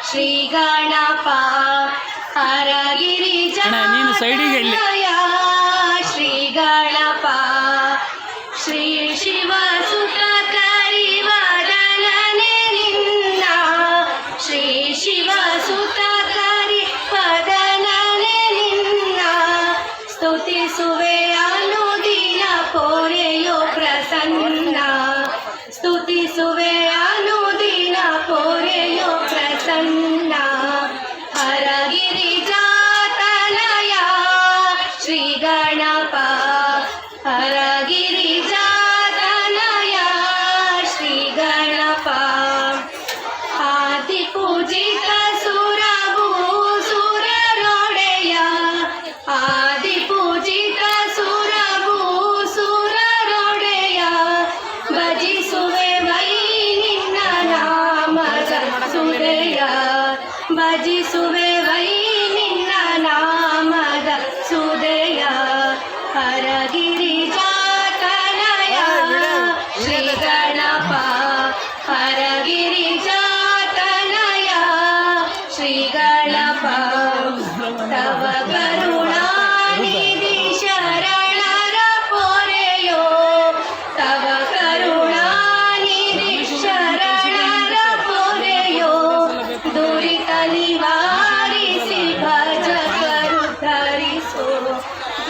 ಶ್ರೀ ಗಣಪ ಹರಗಿರಿ ಜಾತನಯ ಶ್ರೀ ಗಣಪ ಶ್ರೀ ಶಿವ ಸುತ ಕರಿವದನನೆ ನಿನ್ನ ಶ್ರೀ ಶಿವ ಸುತ ಕರಿವದನನೆ ನಿನ್ನ ಸ್ತುತಿಸುವೆ ಅನುದಿನ ಪೊರೆಯೋ ಪ್ರಸನ್ನ ಸ್ತುತಿಸುವೆ ಅನುದಿನ ಪೊರೆಯೋ ಪ್ರಸನ್ನ ಹರಗಿರಿ ಜಾತನಯ ಶ್ರೀ ಗಣಪ ಹರಗಿರಿ ಜಾತನಯ ಶ್ರೀ ಗಣಪ ಆದಿ ಪೂಜಿತ ಸುರಭೂಸುರರೊಡೆಯ ಆದಿ ಪೂಜಿತ ಸುರಭೂಸುರರೊಡೆಯ ಭಜಿಸುವೆ ವೈ ನಿನ್ನ ನಾಮದ ಸುದಯ ಭಜಿಸುವೆ ವೈ ನಿನ್ನ ನಾಮದ ಸುದಯ ಹರಗಿರಿ ಜಾತನಯ ಶ್ರೀ ಗಣಪ ಹರಗಿರಿ ಜಾತನಯ ಶ್ರೀ ಗಣಪ ತವ ಕರುಣಾನಿಧಿ ಶರಣರ ಪೊರೆಯೋ ತವ ಕರುಣಾನಿಧಿ ಶರಣರ ಪೊರೆಯೋ ದುರಿತ ನಿವಾರಿಸಿ ಭಜಕರು ಧರಿಸೋ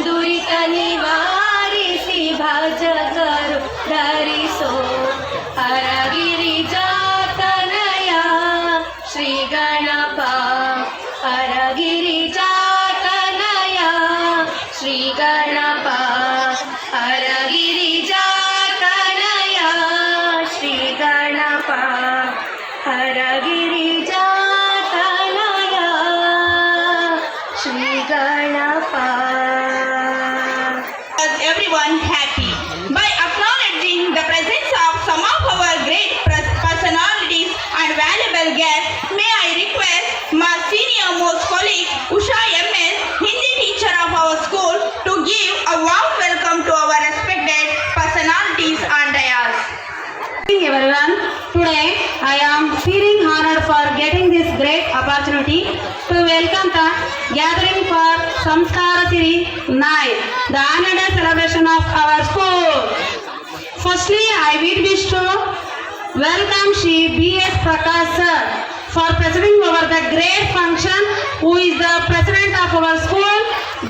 ದುರಿತ ನಿವಾರಿಸಿ ಭಜಕರು ಧರಿಸೋ Haragiri ಜಾತನಯ Shri Ganapa Haragiri ಜಾತನಯ Shri Ganapa Haragiri ಜಾತನಯ Shri Ganapa Haragiri ಜಾತನಯ Shri Ganapa. Everyone happy by acknowledging the presence of some of our great personalities and valuable guests. May I request my senior most colleague Usha MS, Hindi teacher of our school, to give a warm welcome to our respected personalities and dayas. Good evening everyone. Today I am feeling honored for getting this great opportunity to welcome the gathering for Samskara Siri night, the annual day celebration of our school. Firstly, I would wish to welcome Shri B.S. Prakash sir for presiding over the great function, who is the president of our school,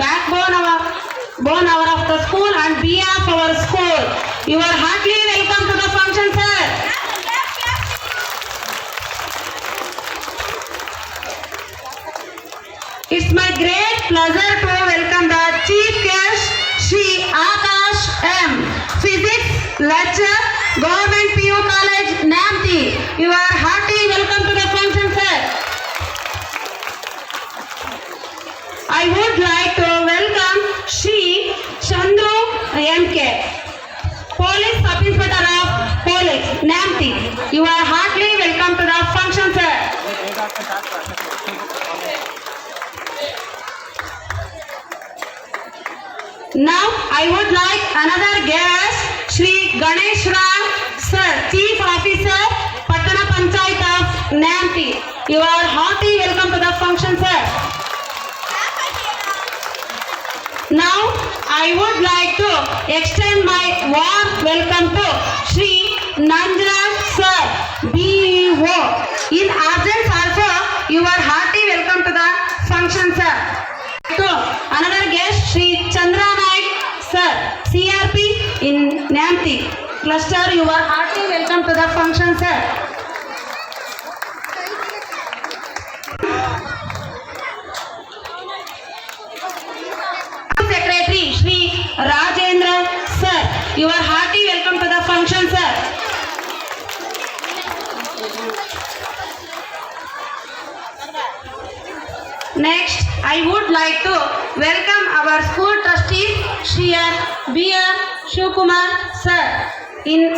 backbone of the school and being of our school. You are heartily welcome to the function, sir. It's my great pleasure to welcome the chief guest, Shri Akash M, Physics lecturer, Government PU College, Namti. You are heartily welcome to the function, sir. I would like to welcome Shri Chandru MK, Police Sub-Inspector of Police, Namti. You are heartily welcome to the function, sir. Now I would like another guest, Shri Ganesh Ram sir, Chief Officer, Patana Panchayat of Namti. You are heartily welcome to the function, sir. Now I would like to extend my warm welcome to Shri Nanjaraj sir, BEO. In absence also, you are heartily welcome to the function, sir. To another guest, Shri Chandra Naik sir, CRP in Namti cluster. You are heartily welcome to the function, sir. Secretary Shri Rajendra sir, you are heartily welcome to the function, sir. Next, I would like to welcome our school trustee, Shri B.R. Shivkumar sir, in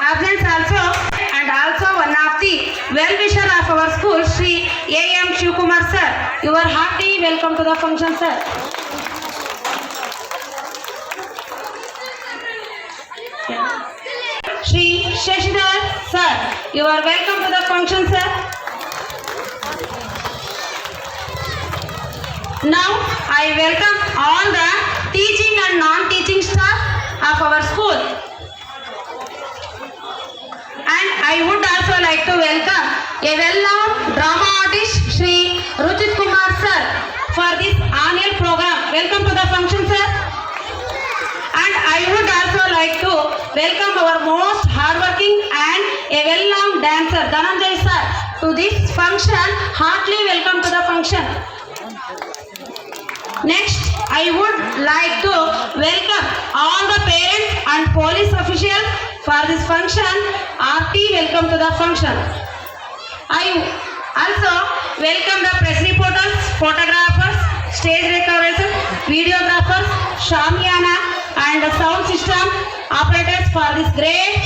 absence also, and also one of the well-wisher of our school, Shri A.M. Shivkumar sir. You are heartily welcome to the function, sir. Shri Shashidhar sir, you are welcome to the function, sir. Now I welcome all the teaching and non-teaching staff of our school. And I would also like to welcome a well-known drama artist, Shri Ruchit Kumar sir, for this annual program. Welcome to the function, sir. And I would also like to welcome our most hardworking and a well-known dancer, Dhananjay sir, to this function. Heartily welcome to the function. Next, I would like to welcome all the parents and police officials for this function. Aarti, welcome to the function. I also welcome the press reporters, photographers, stage decorators, videographers, Shamiana and the sound system operators for this great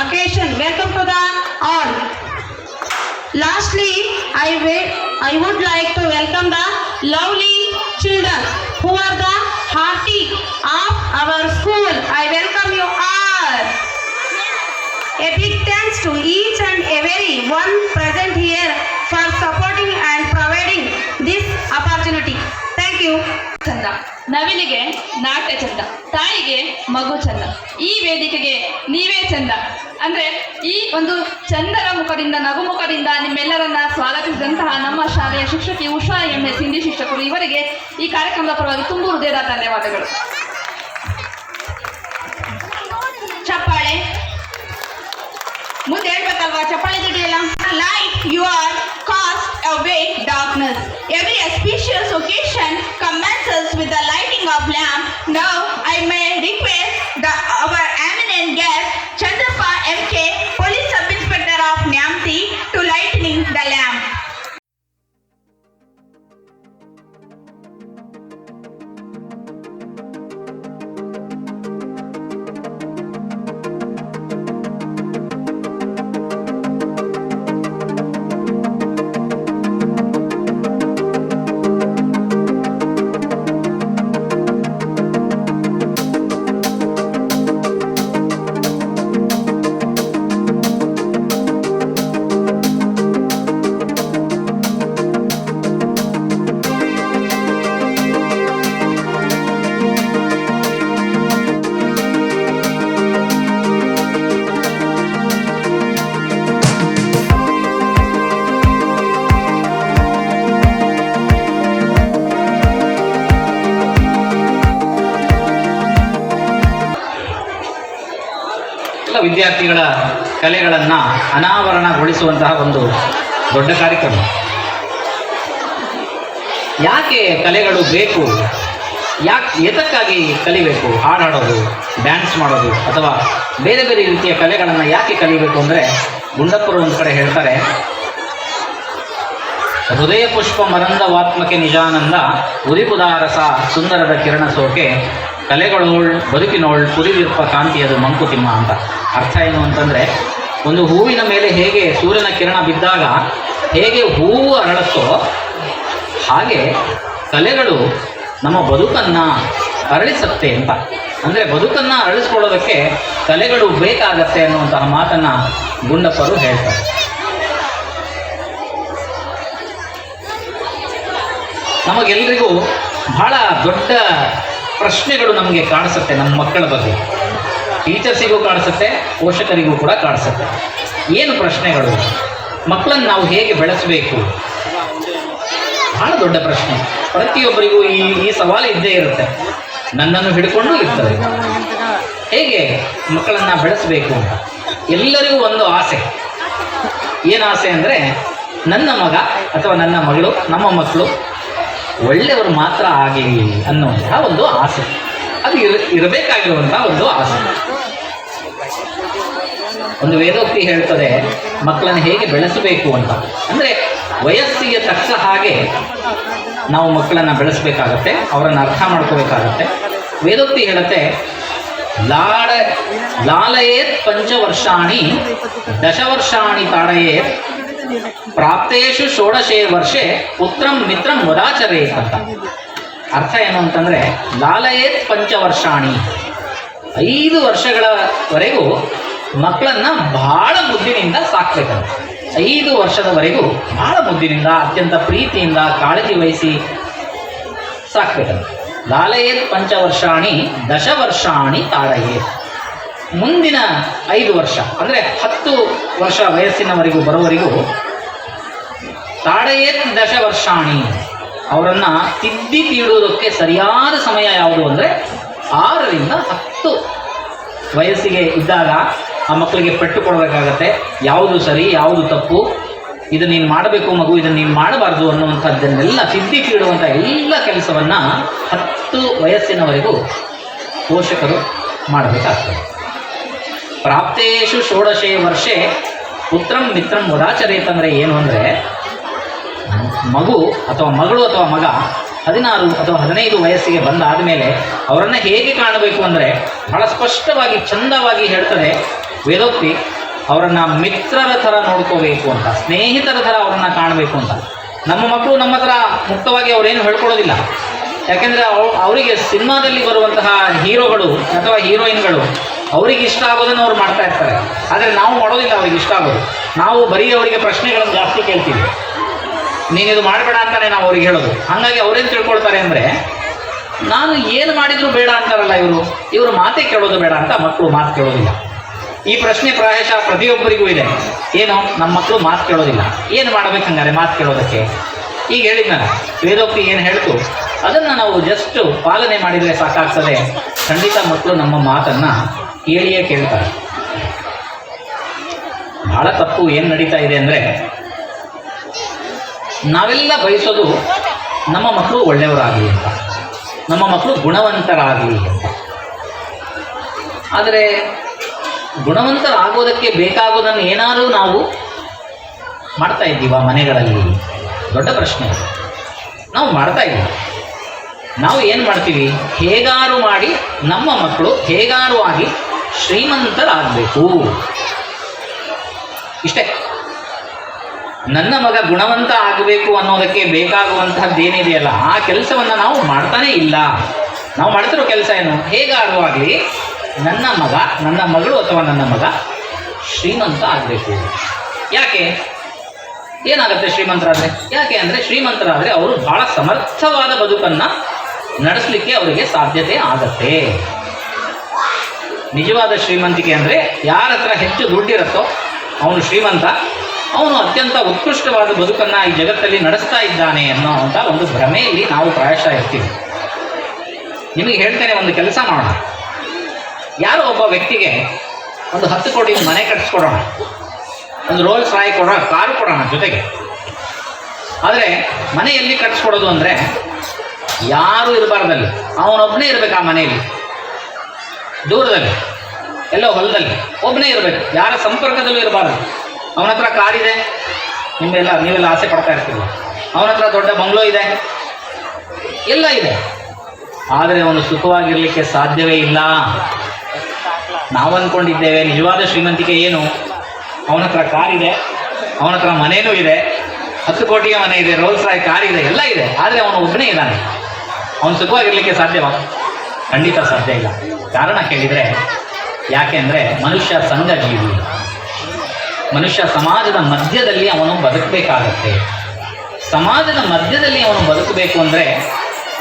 occasion. Welcome to the all. Lastly, I would like to welcome the lovely children who are the hearty of our school. I welcome you all. A big thanks to each and every one present here for supporting and providing this opportunity. Thank you. ಚಂದ, ನವಿಲಿಗೆ ನಾಟ್ಯ ಚಂದ, ತಾಯಿಗೆ ಮಗು ಚಂದ, ಈ ವೇದಿಕೆಗೆ ನೀವೇ ಚಂದ. ಅಂದ್ರೆ ಈ ಒಂದು ಚಂದರ ಮುಖದಿಂದ, ನಗುಮುಖದಿಂದ ನಿಮ್ಮೆಲ್ಲರನ್ನ ಸ್ವಾಗತಿಸಿದಂತಹ ನಮ್ಮ ಶಾಲೆಯ ಶಿಕ್ಷಕಿ ಉಷಾ MS ಹಿಂದಿ ಶಿಕ್ಷಕರು ಇವರಿಗೆ ಈ ಕಾರ್ಯಕ್ರಮದ ಪರವಾಗಿ ತುಂಬು ಹೃದಯದ ಧನ್ಯವಾದಗಳು. ಚಪ್ಪಾಳೆ ಮುಂದೆ ಹೇಳ್ಬೇಕಲ್ವಾ, ಚಪ್ಪಾಳೆ ತಡೆಯಲ್ಲ. Light your cast away darkness. Every auspicious occasion commences with the lighting of lamp. Now I may request our eminent guest Chandrapa MK, Police Sub-Inspector of Nyamti, to lighting the lamp. ವಿದ್ಯಾರ್ಥಿಗಳ ಕಲೆಗಳನ್ನು ಅನಾವರಣಗೊಳಿಸುವಂತಹ ಒಂದು ದೊಡ್ಡ ಕಾರ್ಯಕ್ರಮ. ಯಾಕೆ ಕಲೆಗಳು ಬೇಕು, ಎದಕ್ಕಾಗಿ ಕಲಿಬೇಕು? ಹಾಡಾಡೋದು, dance ಮಾಡೋದು ಅಥವಾ ಬೇರೆ ಬೇರೆ ರೀತಿಯ ಕಲೆಗಳನ್ನು ಯಾಕೆ ಕಲಿಬೇಕು ಅಂದರೆ, ಗುಂಡಪ್ಪರು ಒಂದು ಕಡೆ ಹೇಳ್ತಾರೆ, ಹೃದಯ ಪುಷ್ಪ ಮರಂದವಾತ್ಮಕೆ ನಿಜಾನಂದ ಉರಿಪುದಾರಸ ಸುಂದರದ ಕಿರಣ ಸೋಕೆ ಕಲೆಗಳೋಳ್ ಬದುಕಿನೋಳ್ ಕುರಿವಿರ್ಪ ಕಾಂತಿಯದು ಮಂಕುತಿಮ್ಮ ಅಂತ. ಅರ್ಥ ಏನು ಅಂತಂದರೆ, ಒಂದು ಹೂವಿನ ಮೇಲೆ ಹೇಗೆ ಸೂರ್ಯನ ಕಿರಣ ಬಿದ್ದಾಗ ಹೇಗೆ ಹೂವು ಅರಳುತ್ತೋ ಹಾಗೆ ಕಲೆಗಳು ನಮ್ಮ ಬದುಕನ್ನು ಅರಳಿಸುತ್ತೆ ಅಂತ. ಅಂದರೆ ಬದುಕನ್ನು ಅರಳಿಸ್ಕೊಳ್ಳೋದಕ್ಕೆ ಕಲೆಗಳು ಬೇಕಾಗತ್ತೆ ಅನ್ನುವಂತಹ ಮಾತನ್ನು ಗುಂಡಪ್ಪರು ಹೇಳ್ತಾರೆ. ನಮಗೆಲ್ಲರಿಗೂ ಬಹಳ ದೊಡ್ಡ ಪ್ರಶ್ನೆಗಳು ನಮಗೆ ಕಾಣಿಸುತ್ತೆ ನಮ್ಮ ಮಕ್ಕಳ ಬಗ್ಗೆ. ಟೀಚರ್ಸಿಗೂ ಕಾಣಿಸುತ್ತೆ, ಪೋಷಕರಿಗೂ ಕೂಡ ಕಾಣಿಸುತ್ತೆ. ಏನು ಪ್ರಶ್ನೆಗಳು? ಮಕ್ಕಳನ್ನು ನಾವು ಹೇಗೆ ಬೆಳೆಸಬೇಕು? ಬಹಳ ದೊಡ್ಡ ಪ್ರಶ್ನೆ. ಪ್ರತಿಯೊಬ್ಬರಿಗೂ ಈ ಸವಾಲು ಇದ್ದೇ ಇರುತ್ತೆ, ನನ್ನನ್ನು ಹಿಡ್ಕೊಂಡು ಇರ್ತದೆ. ಹೇಗೆ ಮಕ್ಕಳನ್ನು ಬೆಳೆಸಬೇಕು ಅಂತ ಎಲ್ಲರಿಗೂ ಒಂದು ಆಸೆ. ಏನು ಆಸೆ ಅಂದರೆ, ನನ್ನ ಮಗ ಅಥವಾ ನನ್ನ ಮಗಳು, ನಮ್ಮ ಮಕ್ಕಳು ಒಳ್ಳೆಯವರು ಮಾತ್ರ ಆಗಲಿ ಅನ್ನುವಂತಹ ಒಂದು ಆಸೆ. ಅದು ಇರಬೇಕಾಗಿರುವಂತಹ ಒಂದು ಆಸೆ. ಒಂದು ವೇದೋಕ್ತಿ ಹೇಳ್ತದೆ ಮಕ್ಕಳನ್ನು ಹೇಗೆ ಬೆಳೆಸಬೇಕು ಅಂತ. ಅಂದರೆ ವಯಸ್ಸಿಗೆ ತಕ್ಕ ಹಾಗೆ ನಾವು ಮಕ್ಕಳನ್ನು ಬೆಳೆಸಬೇಕಾಗತ್ತೆ, ಅವರನ್ನು ಅರ್ಥ ಮಾಡ್ಕೋಬೇಕಾಗತ್ತೆ. ವೇದೋಕ್ತಿ ಹೇಳುತ್ತೆ, ಲಾಲಯೇತ್ ಪಂಚವರ್ಷಾಣಿ ದಶವರ್ಷಾಣಿ ತಾಡಯೇತ್ ಪ್ರಾಪ್ತೇಶು ಷೋಡಶೇ ವರ್ಷೆ ಪುತ್ರಂ ಮಿತ್ರಂ ವದಾಚರೇತ್ ಅಂತ. ಅರ್ಥ ಏನು ಅಂತಂದರೆ, ಲಾಲಯೇತ್ ಪಂಚವರ್ಷಾಣಿ, 5 ವರ್ಷಗಳವರೆಗೂ ಮಕ್ಕಳನ್ನು ಬಹಳ ಮುದ್ದಿನಿಂದ ಸಾಕಬೇಕಂತ. 5 ವರ್ಷದವರೆಗೂ ಬಹಳ ಮುದ್ದಿನಿಂದ, ಅತ್ಯಂತ ಪ್ರೀತಿಯಿಂದ ಕಾಳಜಿ ವಹಿಸಿ ಸಾಕ್ಬೇಕಂತ. ಲಾಲಯೇತ್ ಪಂಚವರ್ಷಾಣಿ ದಶವರ್ಷಾಣಿ ತಾಡಯೇತ್. ಮುಂದಿನ 5 ವರ್ಷ ಅಂದರೆ 10 ವರ್ಷ ವಯಸ್ಸಿನವರೆಗೂ ಬರೋವರೆಗೂ ತಾಡಯೇತ್ ದಶವರ್ಷಾಣಿ, ಅವರನ್ನು ತಿದ್ದಿ ತೀಡುವುದಕ್ಕೆ ಸರಿಯಾದ ಸಮಯ ಯಾವುದು ಅಂದರೆ 6ರಿಂದ 10 ವಯಸ್ಸಿಗೆ ಇದ್ದಾಗ ಆ ಮಕ್ಕಳಿಗೆ ಪೆಟ್ಟು ಕೊಡಬೇಕಾಗತ್ತೆ. ಯಾವುದು ಸರಿ, ಯಾವುದು ತಪ್ಪು, ಇದು ನೀನು ಮಾಡಬೇಕು ಮಗು, ಇದನ್ನು ನೀನು ಮಾಡಬಾರ್ದು ಅನ್ನುವಂಥದ್ದನ್ನೆಲ್ಲ ತಿದ್ದಿ ತೀಡುವಂಥ ಎಲ್ಲ ಕೆಲಸವನ್ನು 10 ವಯಸ್ಸಿನವರೆಗೂ ಪೋಷಕರು ಮಾಡಬೇಕಾಗ್ತದೆ. ಪ್ರಾಪ್ತೇಶು ಷೋಡಶೇ ವರ್ಷೆ ಪುತ್ರಂ ಮಿತ್ರಂ ವದಾಚರೇತ್ ಅಂದರೆ ಏನು ಅಂದರೆ, ಮಗು ಅಥವಾ ಮಗಳು ಅಥವಾ ಮಗ 16 ಅಥವಾ 15 ವಯಸ್ಸಿಗೆ ಬಂದಾದ ಮೇಲೆ ಅವರನ್ನು ಹೇಗೆ ಕಾಣಬೇಕು ಅಂದರೆ ಬಹಳ ಸ್ಪಷ್ಟವಾಗಿ ಚಂದವಾಗಿ ಹೇಳ್ತದೆ ವೇದೋಕ್ತಿ. ಅವರನ್ನು ಮಿತ್ರರ ಥರ ನೋಡ್ಕೋಬೇಕು ಅಂತ, ಸ್ನೇಹಿತರ ಥರ ಅವರನ್ನು ಕಾಣಬೇಕು ಅಂತ. ನಮ್ಮ ಮಕ್ಕಳು ನಮ್ಮ ಹತ್ರ ಮುಕ್ತವಾಗಿ ಅವರೇನು ಹೇಳ್ಕೊಳ್ಳೋದಿಲ್ಲ. ಯಾಕೆಂದರೆ ಅವರಿಗೆ ಸಿನಿಮಾದಲ್ಲಿ ಬರುವಂತಹ ಹೀರೋಗಳು ಅಥವಾ ಹೀರೋಯಿನ್ಗಳು ಅವರಿಗೆ ಇಷ್ಟ ಆಗೋದನ್ನು ಅವ್ರು ಮಾಡ್ತಾ ಇರ್ತಾರೆ. ಆದರೆ ನಾವು ಮಾಡೋದಿಲ್ಲ ಅವ್ರಿಗೆ ಇಷ್ಟ ಆಗೋದು. ನಾವು ಬರೀ ಅವರಿಗೆ ಪ್ರಶ್ನೆಗಳನ್ನು ಜಾಸ್ತಿ ಕೇಳ್ತೀವಿ. ನೀನಿದು ಮಾಡಬೇಡ ಅಂತಾನೆ ನಾವು ಅವ್ರಿಗೆ ಹೇಳೋದು. ಹಾಗಾಗಿ ಅವರೇನು ತಿಳ್ಕೊಳ್ತಾರೆ ಅಂದರೆ, ನಾನು ಏನು ಮಾಡಿದರೂ ಬೇಡ ಅಂತಾರಲ್ಲ ಇವರು ಮಾತೇ ಕೇಳೋದು ಬೇಡ ಅಂತ ಮಕ್ಕಳು ಮಾತು ಕೇಳೋದಿಲ್ಲ. ಈ ಪ್ರಶ್ನೆ ಪ್ರಾಯಶಃ ಪ್ರತಿಯೊಬ್ಬರಿಗೂ ಇದೆ. ಏನು, ನಮ್ಮ ಮಕ್ಕಳು ಮಾತು ಕೇಳೋದಿಲ್ಲ, ಏನು ಮಾಡಬೇಕಂಗಾರೆ ಮಾತು ಕೇಳೋದಕ್ಕೆ? ಈಗ ಹೇಳಿದ್ನಲ್ಲ, ವೇದೋಕ್ತಿ ಏನು ಹೇಳ್ತು ಅದನ್ನು ನಾವು ಜಸ್ಟ್ ಪಾಲನೆ ಮಾಡಿದರೆ ಸಾಕಾಗ್ತದೆ. ಖಂಡಿತ ಮಕ್ಕಳು ನಮ್ಮ ಮಾತನ್ನು ಕೇಳಿಯೇ ಕೇಳ್ತಾರೆ. ಬಹಳ ತಪ್ಪು ಏನು ನಡೀತಾ ಇದೆ ಅಂದರೆ, ನಾವೆಲ್ಲ ಬಯಸೋದು ನಮ್ಮ ಮಕ್ಕಳು ಒಳ್ಳೆಯವರಾಗಲಿ ಅಂತ, ನಮ್ಮ ಮಕ್ಕಳು ಗುಣವಂತರಾಗಲಿ ಅಂತ. ಆದರೆ ಗುಣವಂತರಾಗೋದಕ್ಕೆ ಬೇಕಾಗೋದನ್ನು ಏನಾದರೂ ನಾವು ಮಾಡ್ತಾ ಇದ್ದೀವ ಮನೆಗಳಲ್ಲಿ? ದೊಡ್ಡ ಪ್ರಶ್ನೆ. ನಾವು ಮಾಡ್ತಾ ಇದ್ದೀವಿ. ನಾವು ಏನು ಮಾಡ್ತೀವಿ? ಹೇಗಾರು ಮಾಡಿ ನಮ್ಮ ಮಕ್ಕಳು ಹೇಗಾರು ಆಗಿ ಶ್ರೀಮಂತರಾಗಬೇಕು, ಇಷ್ಟೇ. ನನ್ನ ಮಗ ಗುಣವಂತ ಆಗಬೇಕು ಅನ್ನೋದಕ್ಕೆ ಬೇಕಾಗುವಂಥದ್ದೇನಿದೆಯಲ್ಲ ಆ ಕೆಲಸವನ್ನು ನಾವು ಮಾಡ್ತಾನೇ ಇಲ್ಲ. ನಾವು ಮಾಡ್ತಿರೋ ಕೆಲಸ ಏನು? ಹೇಗಾರು ಆಗಲಿ ನನ್ನ ಮಗ, ನನ್ನ ಮಗಳು ಅಥವಾ ನನ್ನ ಮಗ ಶ್ರೀಮಂತ ಆಗಬೇಕು. ಯಾಕೆ? ಏನಾಗುತ್ತೆ ಶ್ರೀಮಂತರಾದರೆ? ಯಾಕೆ ಅಂದರೆ, ಶ್ರೀಮಂತರಾದರೆ ಅವರು ಬಹಳ ಸಮರ್ಥವಾದ ಬದುಕನ್ನು ನಡೆಸಲಿಕ್ಕೆ ಅವರಿಗೆ ಸಾಧ್ಯತೆ ಆಗತ್ತೆ. ನಿಜವಾದ ಶ್ರೀಮಂತಿಕೆ ಅಂದರೆ ಯಾರ ಹತ್ರ ಹೆಚ್ಚು ದುಡ್ಡಿರುತ್ತೋ ಅವನು ಶ್ರೀಮಂತ, ಅವನು ಅತ್ಯಂತ ಉತ್ಕೃಷ್ಟವಾದ ಬದುಕನ್ನು ಈ ಜಗತ್ತಲ್ಲಿ ನಡೆಸ್ತಾ ಇದ್ದಾನೆ ಅನ್ನೋವಂಥ ಒಂದು ಭ್ರಮೆಯಲ್ಲಿ ನಾವು ಪ್ರಾಯಶಃ ಇರ್ತೀವಿ. ನಿಮಗೆ ಹೇಳ್ತೇನೆ, ಒಂದು ಕೆಲಸ ಮಾಡೋಣ. ಯಾರೋ ಒಬ್ಬ ವ್ಯಕ್ತಿಗೆ ಒಂದು 10 ಕೋಟಿ ಮನೆ ಕಟ್ಟಿಸ್ಕೊಡೋಣ, ಒಂದು ರೋಲ್ಸ್ ರಾಯ್ ಕೊಡೋಣ, ಕಾರು ಕೊಡೋಣ ಜೊತೆಗೆ. ಆದರೆ ಮನೆ ಎಲ್ಲಿ ಕಟ್ಟಿಸ್ಕೊಡೋದು ಅಂದರೆ, ಯಾರೂ ಇರಬಾರ್ದಲ್ಲಿ, ಅವನೊಬ್ಬನೇ ಇರಬೇಕು ಆ ಮನೆಯಲ್ಲಿ, ದೂರದಲ್ಲಿ ಎಲ್ಲೋ ಹೊಲದಲ್ಲಿ ಒಬ್ಬನೇ ಇರಬೇಕು, ಯಾರ ಸಂಪರ್ಕದಲ್ಲೂ ಇರಬಾರ್ದು. ಅವನ ಹತ್ರ ಕಾರಿದೆ, ನೀವೆಲ್ಲ ಆಸೆ ಪಡ್ತಾ ಇರ್ತೀವಿ. ಅವನ ಹತ್ರ ದೊಡ್ಡ ಬಂಗ್ಲೋ ಇದೆ, ಎಲ್ಲ ಇದೆ. ಆದರೆ ಅವನು ಸುಖವಾಗಿರಲಿಕ್ಕೆ ಸಾಧ್ಯವೇ ಇಲ್ಲ. ನಾವು ಅಂದ್ಕೊಂಡಿದ್ದೇವೆ ನಿಜವಾದ ಶ್ರೀಮಂತಿಕೆ ಏನು? ಅವನ ಹತ್ರ ಕಾರಿದೆ, ಅವನ ಹತ್ರ ಮನೇನೂ ಇದೆ, 10 ಕೋಟಿಯ ಮನೆ ಇದೆ, ರೋಲ್ಸ್ ರಾಯ್ ಕಾರ್ ಇದೆ, ಎಲ್ಲ ಇದೆ. ಆದರೆ ಅವನು ಒಬ್ಬನೇ ಇದ್ದಾನೆ. ಅವನು ಸುಖವಾಗಿರಲಿಕ್ಕೆ ಸಾಧ್ಯವಾ? ಖಂಡಿತ ಸಾಧ್ಯ ಇಲ್ಲ. ಕಾರಣ ಕೇಳಿದರೆ, ಯಾಕೆ ಅಂದರೆ ಮನುಷ್ಯ ಸಂಘ ಜೀವಿ. ಮನುಷ್ಯ ಸಮಾಜದ ಮಧ್ಯದಲ್ಲಿ ಅವನು ಬದುಕಬೇಕಾಗತ್ತೆ. ಸಮಾಜದ ಮಧ್ಯದಲ್ಲಿ ಅವನು ಬದುಕಬೇಕು ಅಂದರೆ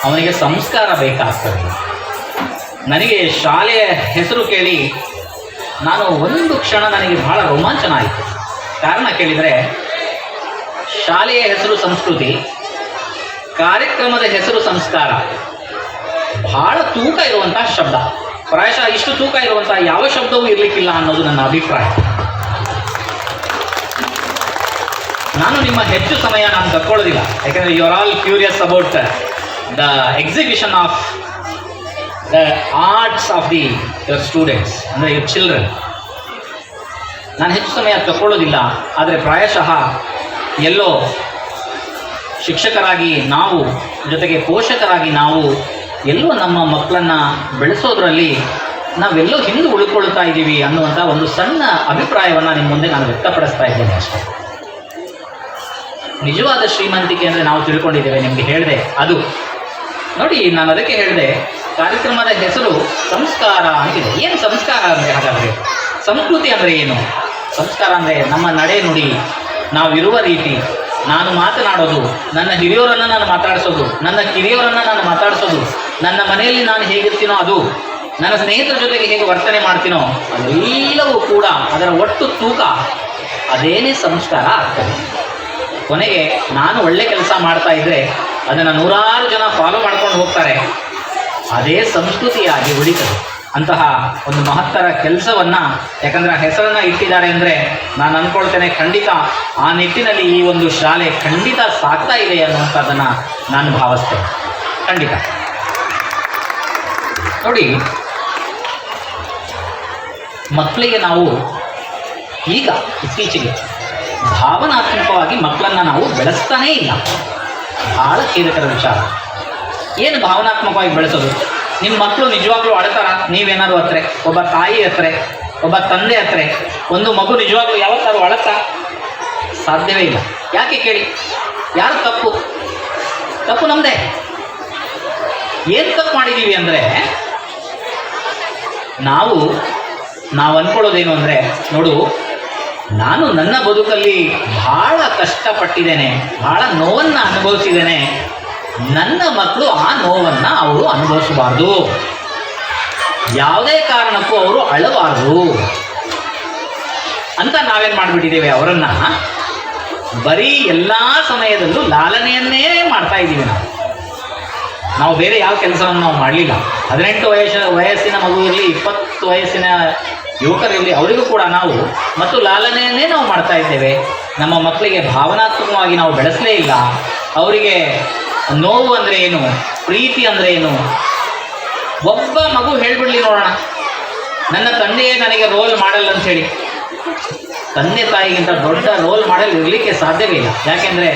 ಅವನಿಗೆ ಸಂಸ್ಕಾರ ಬೇಕಾಗ್ತದೆ. ನನಗೆ ಶಾಲೆಯ ಹೆಸರು ಕೇಳಿ ನಾನು ಒಂದು ಕ್ಷಣ ನನಗೆ ಬಹಳ ರೋಮಾಂಚನ ಆಯಿತು. ಕಾರಣ ಕೇಳಿದರೆ, ಶಾಲೆಯ ಹೆಸರು ಸಂಸ್ಕೃತಿ, ಕಾರ್ಯಕ್ರಮದ ಹೆಸರು ಸಂಸ್ಕಾರ. ಬಹಳ ತೂಕ ಇರುವಂಥ ಶಬ್ದ. ಪ್ರಾಯಶಃ ಇಷ್ಟು ತೂಕ ಇರುವಂಥ ಯಾವ ಶಬ್ದವೂ ಇರಲಿಕ್ಕಿಲ್ಲ ಅನ್ನೋದು ನನ್ನ ಅಭಿಪ್ರಾಯ. ನಾನು ನಿಮ್ಮ ಹೆಚ್ಚು ಸಮಯ ನಾನು ತಕ್ಕೊಳ್ಳೋದಿಲ್ಲ, ಯಾಕಂದರೆ you are all curious about the exhibition of the arts of your students, ಅಂದರೆ ಯುವರ್ ಚಿಲ್ಡ್ರನ್. ನಾನು ಹೆಚ್ಚು ಸಮಯ ತಗೊಳ್ಳೋದಿಲ್ಲ. ಆದರೆ ಪ್ರಾಯಶಃ ಎಲ್ಲೋ ಶಿಕ್ಷಕರಾಗಿ ನಾವು, ಜೊತೆಗೆ ಪೋಷಕರಾಗಿ ನಾವು ಎಲ್ಲೋ ನಮ್ಮ ಮಕ್ಕಳನ್ನು ಬೆಳೆಸೋದ್ರಲ್ಲಿ ನಾವೆಲ್ಲೋ ಹಿಂದೆ ಉಳ್ಕೊಳ್ತಾ ಇದ್ದೀವಿ ಅನ್ನುವಂಥ ಒಂದು ಸಣ್ಣ ಅಭಿಪ್ರಾಯವನ್ನು ನಿಮ್ಮ ಮುಂದೆ ನಾನು ವ್ಯಕ್ತಪಡಿಸ್ತಾ ಇದ್ದೇನೆ ಅಷ್ಟೇ. ನಿಜವಾದ ಶ್ರೀಮಂತಿಕೆ ಅಂದರೆ ನಾವು ತಿಳ್ಕೊಂಡಿದ್ದೇವೆ, ನಿಮಗೆ ಹೇಳಿದೆ ಅದು. ನೋಡಿ, ನಾನು ಅದಕ್ಕೆ ಹೇಳಿದೆ, ಕಾರ್ಯಕ್ರಮದ ಹೆಸರು ಸಂಸ್ಕಾರ ಅಂತಿದೆ. ಏನು ಸಂಸ್ಕಾರ ಅಂದರೆ? ಹಾಗಾದರೆ ಸಂಸ್ಕೃತಿ ಅಂದರೆ ಏನು? ಸಂಸ್ಕಾರ ಅಂದರೆ ನಮ್ಮ ನಡೆ ನುಡಿ, ನಾವಿರುವ ರೀತಿ, ನಾನು ಮಾತನಾಡೋದು, ನನ್ನ ಹಿರಿಯವರನ್ನು ನಾನು ಮಾತಾಡಿಸೋದು, ನನ್ನ ಕಿರಿಯವರನ್ನು ನಾನು ಮಾತಾಡಿಸೋದು, ನನ್ನ ಮನೆಯಲ್ಲಿ ನಾನು ಹೇಗಿರ್ತೀನೋ ಅದು, ನನ್ನ ಸ್ನೇಹಿತರ ಜೊತೆಗೆ ಹೇಗೆ ವರ್ತನೆ ಮಾಡ್ತೀನೋ ಅದೆಲ್ಲವೂ ಕೂಡ ಅದರ ಒಟ್ಟು ತೂಕ ಅದೇನೇ ಸಂಸ್ಕಾರ ಆಗ್ತದೆ. ಕೊನೆಗೆ ನಾನು ಒಳ್ಳೆ ಕೆಲಸ ಮಾಡ್ತಾ ಇದ್ದರೆ ಅದನ್ನು ನೂರಾರು ಜನ ಫಾಲೋ ಮಾಡ್ಕೊಂಡು ಹೋಗ್ತಾರೆ, ಅದೇ ಸಂಸ್ಕೃತಿಯಾಗಿ ಉಳಿತದೆ. ಅಂತಹ ಒಂದು ಮಹತ್ತರ ಕೆಲಸವನ್ನು, ಯಾಕಂದರೆ ಆ ಹೆಸರನ್ನು ಇಟ್ಟಿದ್ದಾರೆ ಅಂದರೆ ನಾನು ಅಂದ್ಕೊಳ್ತೇನೆ ಖಂಡಿತ ಆ ನಿಟ್ಟಿನಲ್ಲಿ ಈ ಒಂದು ಶಾಲೆ ಖಂಡಿತ ಸಾಗ್ತಾ ಇದೆ ಅನ್ನುವಂಥದ್ದನ್ನು ನಾನು ಭಾವಿಸ್ತೇನೆ. ಖಂಡಿತ ನೋಡಿ, ಮಕ್ಕಳಿಗೆ ನಾವು ಈಗ ಇತ್ತೀಚೆಗೆ ಭಾವನಾತ್ಮಕವಾಗಿ ಮಕ್ಕಳನ್ನು ನಾವು ಬೆಳೆಸ್ತಾನೇ ಇಲ್ಲ. ಭಾಳ ಖೇದಕರ ವಿಚಾರ. ಏನು ಭಾವನಾತ್ಮಕವಾಗಿ ಬೆಳೆಸೋದು? ನಿಮ್ಮ ಮಕ್ಕಳು ನಿಜವಾಗ್ಲೂ ಅಳ್ತಾರ? ನೀವೇನಾದ್ರು ಹತ್ರೆ, ಒಬ್ಬ ತಾಯಿ ಹತ್ರೆ, ಒಬ್ಬ ತಂದೆ ಹತ್ರೆ ಒಂದು ಮಗು ನಿಜವಾಗ್ಲೂ ಯಾವತ್ತಾರು ಅಳತ್ತಾ? ಸಾಧ್ಯವೇ ಇಲ್ಲ. ಯಾಕೆ ಕೇಳಿ? ಯಾರು ತಪ್ಪು? ತಪ್ಪು ನಮ್ಮದೇ. ಏನು ತಪ್ಪು ಮಾಡಿದ್ದೀವಿ ಅಂದರೆ, ನಾವು ಅಂದ್ಕೊಳ್ಳೋದೇನು ಅಂದರೆ, ನೋಡು ನಾನು ನನ್ನ ಬದುಕಲ್ಲಿ ಭಾಳ ಕಷ್ಟಪಟ್ಟಿದ್ದೇನೆ, ಭಾಳ ನೋವನ್ನು ಅನುಭವಿಸಿದ್ದೇನೆ, ನನ್ನ ಮಕ್ಕಳು ಆ ನೋವನ್ನು ಅವರು ಅನುಭವಿಸಬಾರ್ದು, ಯಾವುದೇ ಕಾರಣಕ್ಕೂ ಅವರು ಅಳಬಾರ್ದು ಅಂತ ನಾವೇನು ಮಾಡಿಬಿಟ್ಟಿದ್ದೇವೆ, ಅವರನ್ನು ಬರೀ ಎಲ್ಲ ಸಮಯದಲ್ಲೂ ಲಾಲನೆಯನ್ನೇ ಮಾಡ್ತಾ ಇದ್ದೀವಿ. ನಾವು ಬೇರೆ ಯಾವ ಕೆಲಸವನ್ನು ನಾವು ಮಾಡಲಿಲ್ಲ. 18 ವಯಸ್ಸಿನ ಮಗು ಇರಲಿ, 20 ವಯಸ್ಸಿನ ಯುವಕರಿರಲಿ, ಅವರಿಗೂ ಕೂಡ ನಾವು ಮತ್ತು ಲಾಲನೆಯನ್ನೇ ನಾವು ಮಾಡ್ತಾ ಇದ್ದೇವೆ. ನಮ್ಮ ಮಕ್ಕಳಿಗೆ ಭಾವನಾತ್ಮಕವಾಗಿ ನಾವು ಬೆಳೆಸಲೇ ಇಲ್ಲ. ಅವರಿಗೆ ನೋವು ಅಂದರೆ ಏನು, ಪ್ರೀತಿ ಅಂದರೆ ಏನು. ಒಬ್ಬ ಮಗು ಹೇಳ್ಬಿಡ್ಲಿ ನೋಡೋಣ, ನನ್ನ ತಂದೆಯೇ ನನಗೆ ರೋಲ್ ಮಾಡಲ್ ಅಂಥೇಳಿ. ತಂದೆ ತಾಯಿಗಿಂತ ದೊಡ್ಡ ರೋಲ್ ಮಾಡಲ್ ಇರಲಿಕ್ಕೆ ಸಾಧ್ಯವೇ ಇಲ್ಲ. ಯಾಕೆಂದರೆ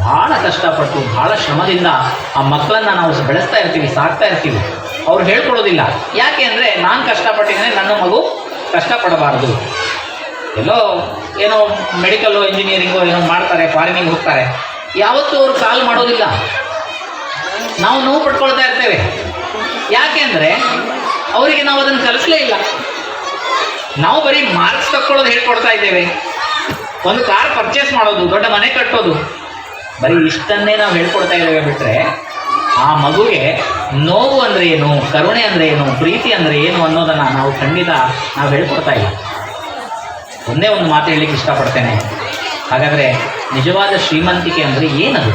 ಭಾಳ ಕಷ್ಟಪಟ್ಟು ಭಾಳ ಶ್ರಮದಿಂದ ಆ ಮಕ್ಕಳನ್ನು ನಾವು ಬೆಳೆಸ್ತಾ ಇರ್ತೀವಿ, ಸಾಕ್ತಾ ಇರ್ತೀವಿ. ಅವ್ರು ಹೇಳ್ಕೊಡೋದಿಲ್ಲ. ಯಾಕೆ ಅಂದರೆ ನಾನು ಕಷ್ಟಪಟ್ಟಿದ್ದೇನೆ, ನನ್ನ ಮಗು ಕಷ್ಟಪಡಬಾರ್ದು. ಎಲ್ಲೋ ಏನೋ ಮೆಡಿಕಲ್ಲು ಇಂಜಿನಿಯರಿಂಗು ಏನೋ ಮಾಡ್ತಾರೆ, ಫಾರಿನಿಗೆ ಹೋಗ್ತಾರೆ, ಯಾವತ್ತೂ ಅವರು ಕಾಲ್ ಮಾಡೋದಿಲ್ಲ. ನಾವು ನೋವು ಪಡ್ಕೊಳ್ತಾ ಇರ್ತೇವೆ. ಯಾಕೆ ಅಂದರೆ ಅವರಿಗೆ ನಾವು ಅದನ್ನು ಕಲಿಸಲೇ ಇಲ್ಲ. ನಾವು ಬರೀ ಮಾರ್ಕ್ಸ್ ತಕ್ಕೊಳ್ಳೋದು ಹೇಳ್ಕೊಡ್ತಾ ಇದ್ದೇವೆ. ಒಂದು ಕಾರ್ ಪರ್ಚೇಸ್ ಮಾಡೋದು, ದೊಡ್ಡ ಮನೆ ಕಟ್ಟೋದು, ಬರೀ ಇಷ್ಟನ್ನೇ ನಾವು ಹೇಳ್ಕೊಡ್ತಾ ಇದ್ದೇವೆ. ಬಿಟ್ಟರೆ ಆ ಮಗುಗೆ ನೋವು ಅಂದರೆ ಏನು, ಕರುಣೆ ಅಂದರೆ ಏನು, ಪ್ರೀತಿ ಅಂದರೆ ಏನು ಅನ್ನೋದನ್ನು ನಾವು ಖಂಡಿತ ನಾವು ಹೇಳ್ಕೊಡ್ತಾ ಇಲ್ಲ. ಒಂದೇ ಒಂದು ಮಾತು ಹೇಳಲಿಕ್ಕೆ ಇಷ್ಟಪಡ್ತೇನೆ. ಹಾಗಾದರೆ ನಿಜವಾದ ಶ್ರೀಮಂತಿಕೆ ಅಂದರೆ ಏನದು?